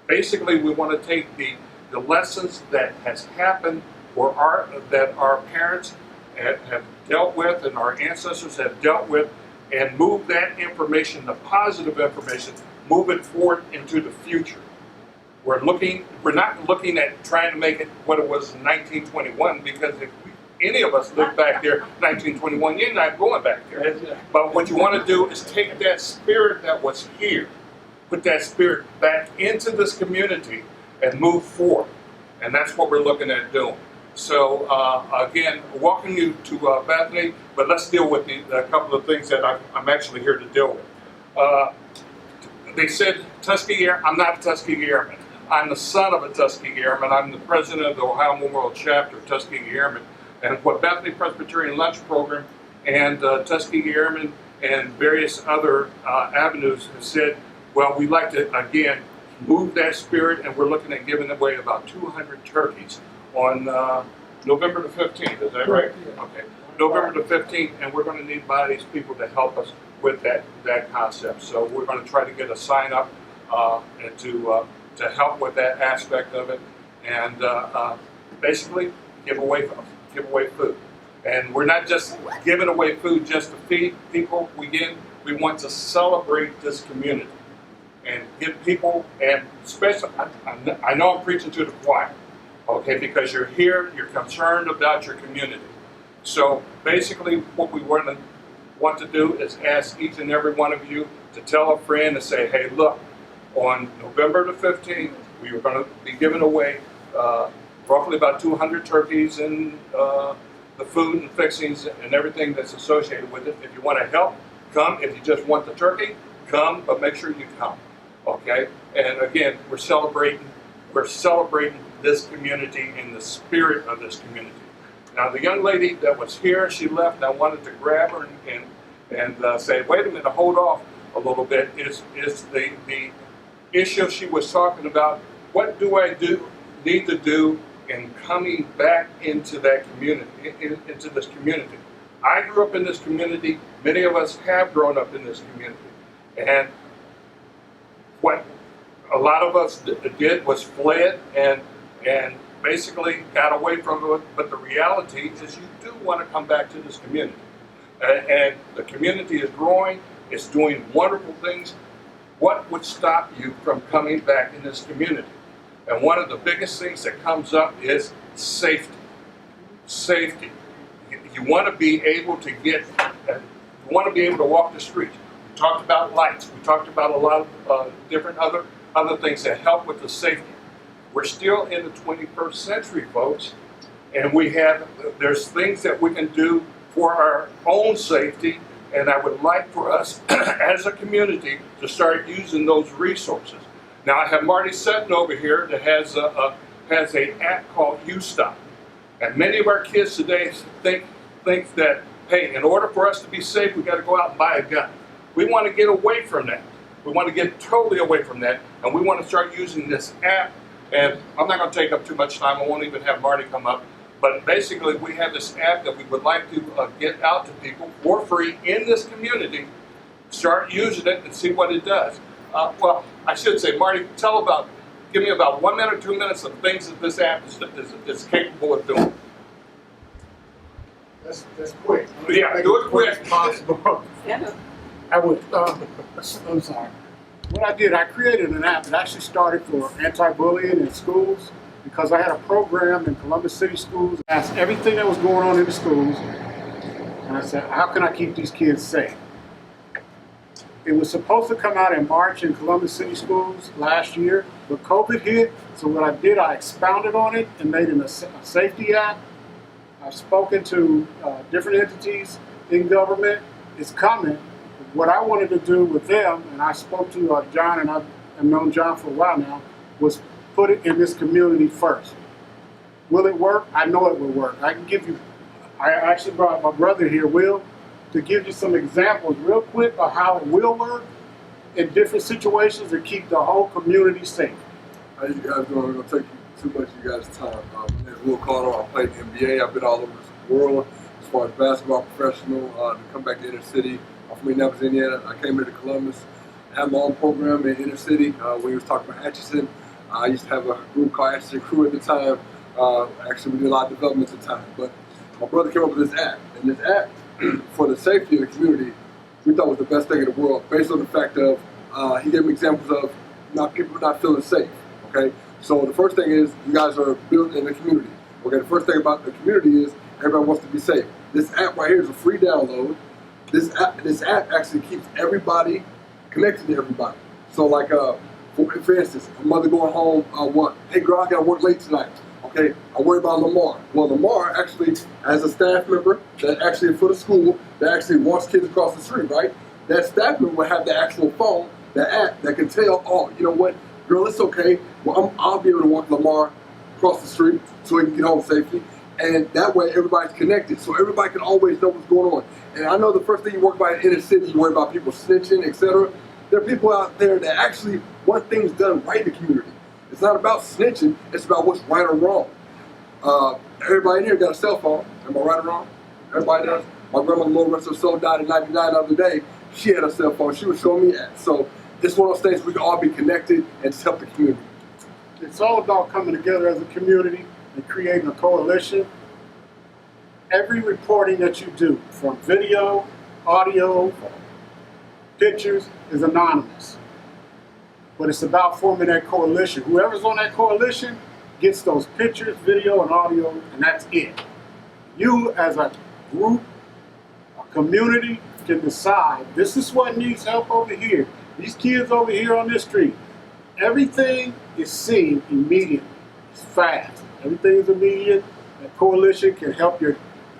[SPEAKER 16] Basically, we want to take the lessons that has happened that our parents have dealt with and our ancestors have dealt with, and move that information, the positive information, move it forward into the future. We're not looking at trying to make it what it was in 1921, because if any of us lived back there in 1921, you're not going back there. But what you want to do is take that spirit that was here, put that spirit back into this community and move forward. And that's what we're looking at doing. So again, welcome you to Bethany, but let's deal with a couple of things that I'm actually here to deal with. They said Tuskegee Airman. I'm not a Tuskegee Airman. I'm the son of a Tuskegee Airman. I'm the president of the Ohio Memorial Chapter of Tuskegee Airmen. And what Bethany Presbyterian Lunch Program and Tuskegee Airmen and various other avenues have said, well, we'd like to, again, move that spirit, and we're looking at giving away about 200 turkeys on November the 15th. Is that right? Okay. November the 15th, and we're going to need these people to help us with that concept. So we're going to try to get a sign up and to help with that aspect of it, and basically give away food. And we're not just giving away food just to feed people. We want to celebrate this community and give people, and especially, I know I'm preaching to the choir, okay, because you're here, you're concerned about your community. So basically what we want to do is ask each and every one of you to tell a friend and say, hey, look, on November the 15th, we are going to be giving away roughly about 200 turkeys and the food and fixings and everything that's associated with it. If you want to help, come. If you just want the turkey, come, but make sure you come, okay? And again, we're celebrating this community in the spirit of this community. Now, the young lady that was here, she left, and I wanted to grab her and say, wait a minute, hold off a little bit, is the issue she was talking about. What do I need to do in coming back into that community, into this community? I grew up in this community. Many of us have grown up in this community. And what a lot of us did was fled and basically got away from it. But the reality is you do want to come back to this community. And the community is growing. It's doing wonderful things. What would stop you from coming back in this community? And one of the biggest things that comes up is safety. safety. You want to be able to you want to be able to walk the streets. We talked about lights. We talked about a lot of different other things that help with the safety. We're still in the 21st century, folks, and there's things that we can do for our own safety, and I would like for us as a community to start using those resources. Now, I have Marty Sutton over here that has an app called U-Stop, and many of our kids today think that, hey, in order for us to be safe, we got to go out and buy a gun. We want to get away from that. We want to get totally away from that, and we want to start using this app. And I'm not going to take up too much time. I won't even have Marty come up. But basically, we have this app that we would like to get out to people for free in this community. Start using it and see what it does. Well, I should say, Marty, give me about 1 minute or 2 minutes of things that this app is capable of doing.
[SPEAKER 6] That's quick.
[SPEAKER 16] Yeah, do it quick.
[SPEAKER 17] I would, I'm sorry. What I did, I created an app that actually started for anti-bullying in schools because I had a program in Columbus City schools. I asked everything that was going on in the schools, and I said, how can I keep these kids safe? It was supposed to come out in March in Columbus City schools last year, but COVID hit, so what I did, I expounded on it and made it a safety app. I've spoken to different entities in government. It's coming. What I wanted to do with them, and I spoke to John, and I've known John for a while now, was put it in this community first. Will it work? I know it will work. I actually brought my brother here, Will, to give you some examples real quick of how it will work in different situations and keep the whole community safe.
[SPEAKER 18] How you guys doing? I'm going to take too much of you guys' time. My name is Will Carter. I played in the NBA. I've been all over the world as far as basketball professional, to come back to inner city. I'm from Indianapolis, Indiana. I came here to Columbus. I have my own program in inner city. When he was talking about Atchison, I used to have a group called Atchison Crew at the time. Actually, we did a lot of development at the time. But my brother came up with this app. And this app, for the safety of the community, we thought was the best thing in the world, based on the fact of, he gave me examples of people not feeling safe, okay? So the first thing is, you guys are built in the community. Okay, the first thing about the community is, everybody wants to be safe. This app right here is a free download. This app actually keeps everybody connected to everybody. So like, for instance, a mother going home, hey girl, I gotta work late tonight. Okay, I worry about Lamar. Well, Lamar actually has a staff member that actually for the school that actually walks kids across the street, right? That staff member will have the actual phone, the app that can tell, oh, you know what, girl, it's okay. Well, I'll be able to walk Lamar across the street so he can get home safely. And that way everybody's connected, so everybody can always know what's going on. And I know the first thing you worry about in the city, you worry about people snitching, etc. There are people out there that actually want things done right in the community. It's not about snitching, it's about what's right or wrong. Everybody in here got a cell phone. Am I right or wrong? Everybody does. My grandmother, Lord rest her soul, died in '99 the other day. She had a cell phone. She was showing me that. So it's one of those things we can all be connected and just help the community.
[SPEAKER 17] It's all about coming together as a community and creating a coalition. Every reporting that you do, from video, audio, pictures, is anonymous. But it's about forming that coalition. Whoever's on that coalition gets those pictures, video, and audio, and that's it. You, as a group, a community, can decide, this is what needs help over here. These kids over here on this street. Everything is seen immediately. It's fast. Everything is immediate. That coalition can help your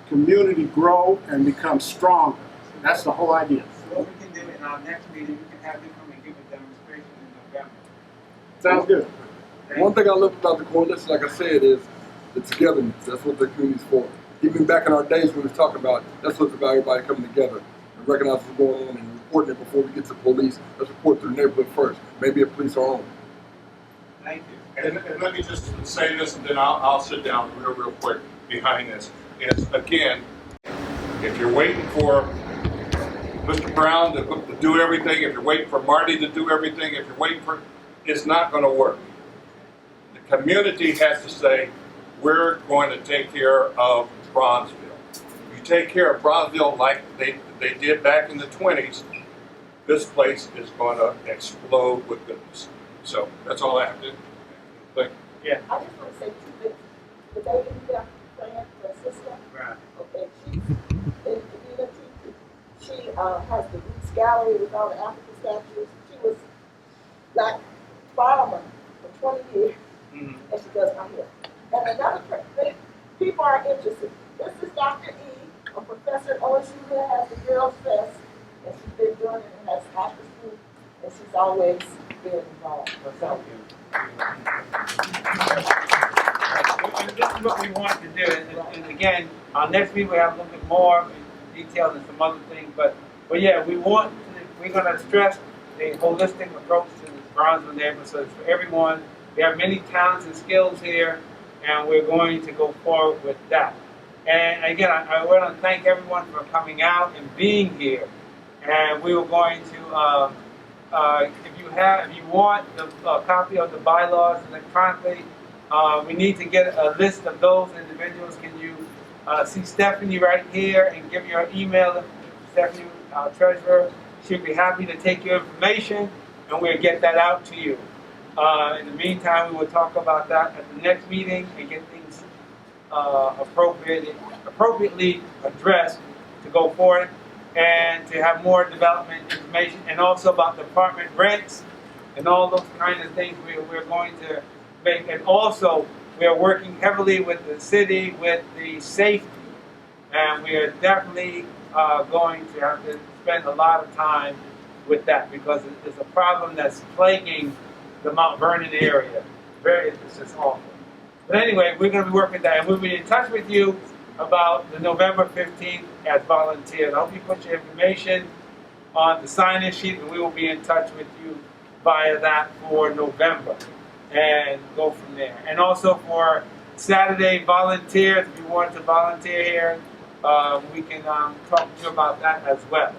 [SPEAKER 17] community grow and become stronger. That's the whole idea.
[SPEAKER 9] So what we can do in our next meeting, we can have you come and give a demonstration in November.
[SPEAKER 17] Sounds good.
[SPEAKER 18] One thing I love about the coalition, like I said, is the togetherness. That's what the community's for. Even back in our days when we was talking about, that's what's about everybody coming together and recognize what's going on and reporting it before we get to police. Let's report to the neighborhood first. Maybe a police our own.
[SPEAKER 9] Thank you.
[SPEAKER 16] And let me just say this, and then I'll sit down real quick behind this. Is again, if you're waiting for Mr. Brown to do everything, if you're waiting for Marty to do everything, if you're waiting for, it's not going to work. The community has to say, we're going to take care of Bronzeville. You take care of Bronzeville like they did back in the 20s, this place is going to explode with goodness. So that's all I have to say.
[SPEAKER 11] Yeah. I just want to say 2 things. The day you got planned for assistance, in the community. She has the Roots Gallery with all the African statues. She was black farmer for 20 years, and she does my hair. And another people are interested. This is Dr. E, a professor at OSU who has the Girls Fest, and she's been doing it and has after school, and she's always been involved. So,
[SPEAKER 1] And this is what we want to do. And again, next week we have a little bit more details and some other things. But yeah, we're going to stress the holistic approach to this Bronzeville neighborhood. So it's for everyone. We have many talents and skills here, and we're going to go forward with that. And again, I want to thank everyone for coming out and being here. And we were going to, if you want the copy of the bylaws electronically, we need to get a list of those individuals. Can you see Stephanie right here and give your email to Stephanie, our treasurer? She'd be happy to take your information, and we'll get that out to you. In the meantime, we will talk about that at the next meeting and get things appropriately addressed to go forward, and to have more development information, and also about the apartment rents and all those kind of things we're going to make. And also, we are working heavily with the city with the safety, and we are definitely going to have to spend a lot of time with that, because it's a problem that's plaguing the Mount Vernon area. It's just awful. But anyway, we're going to be working with that, and we'll be in touch with you about the November 15th as volunteers. I hope you put your information on the sign-in sheet, and we will be in touch with you via that for November, and go from there. And also for Saturday volunteers, if you want to volunteer here, we can talk to you about that as well.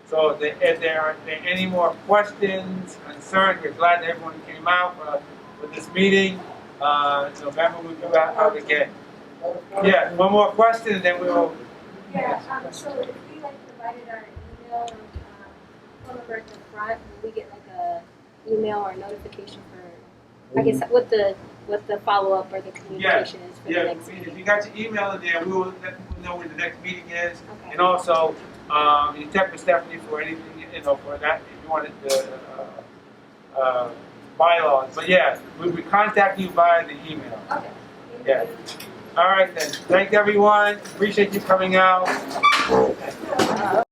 [SPEAKER 1] So if there are any more questions, concerns, we're glad that everyone came out for this meeting. November we'll go out again. Yeah, one more question and then we will.
[SPEAKER 10] Yeah, so if we provided our email phone number at the front, will we get a email or notification for, I guess, what the follow-up or the communication is for the next meeting?
[SPEAKER 1] If you got your email in there, we will let people know when the next meeting is. Okay. And also, you check with Stephanie for anything, for that, if you wanted the bylaws. But yeah, we'll be contacting you via the email.
[SPEAKER 10] Okay.
[SPEAKER 1] Yeah. All right then. Thank everyone. Appreciate you coming out.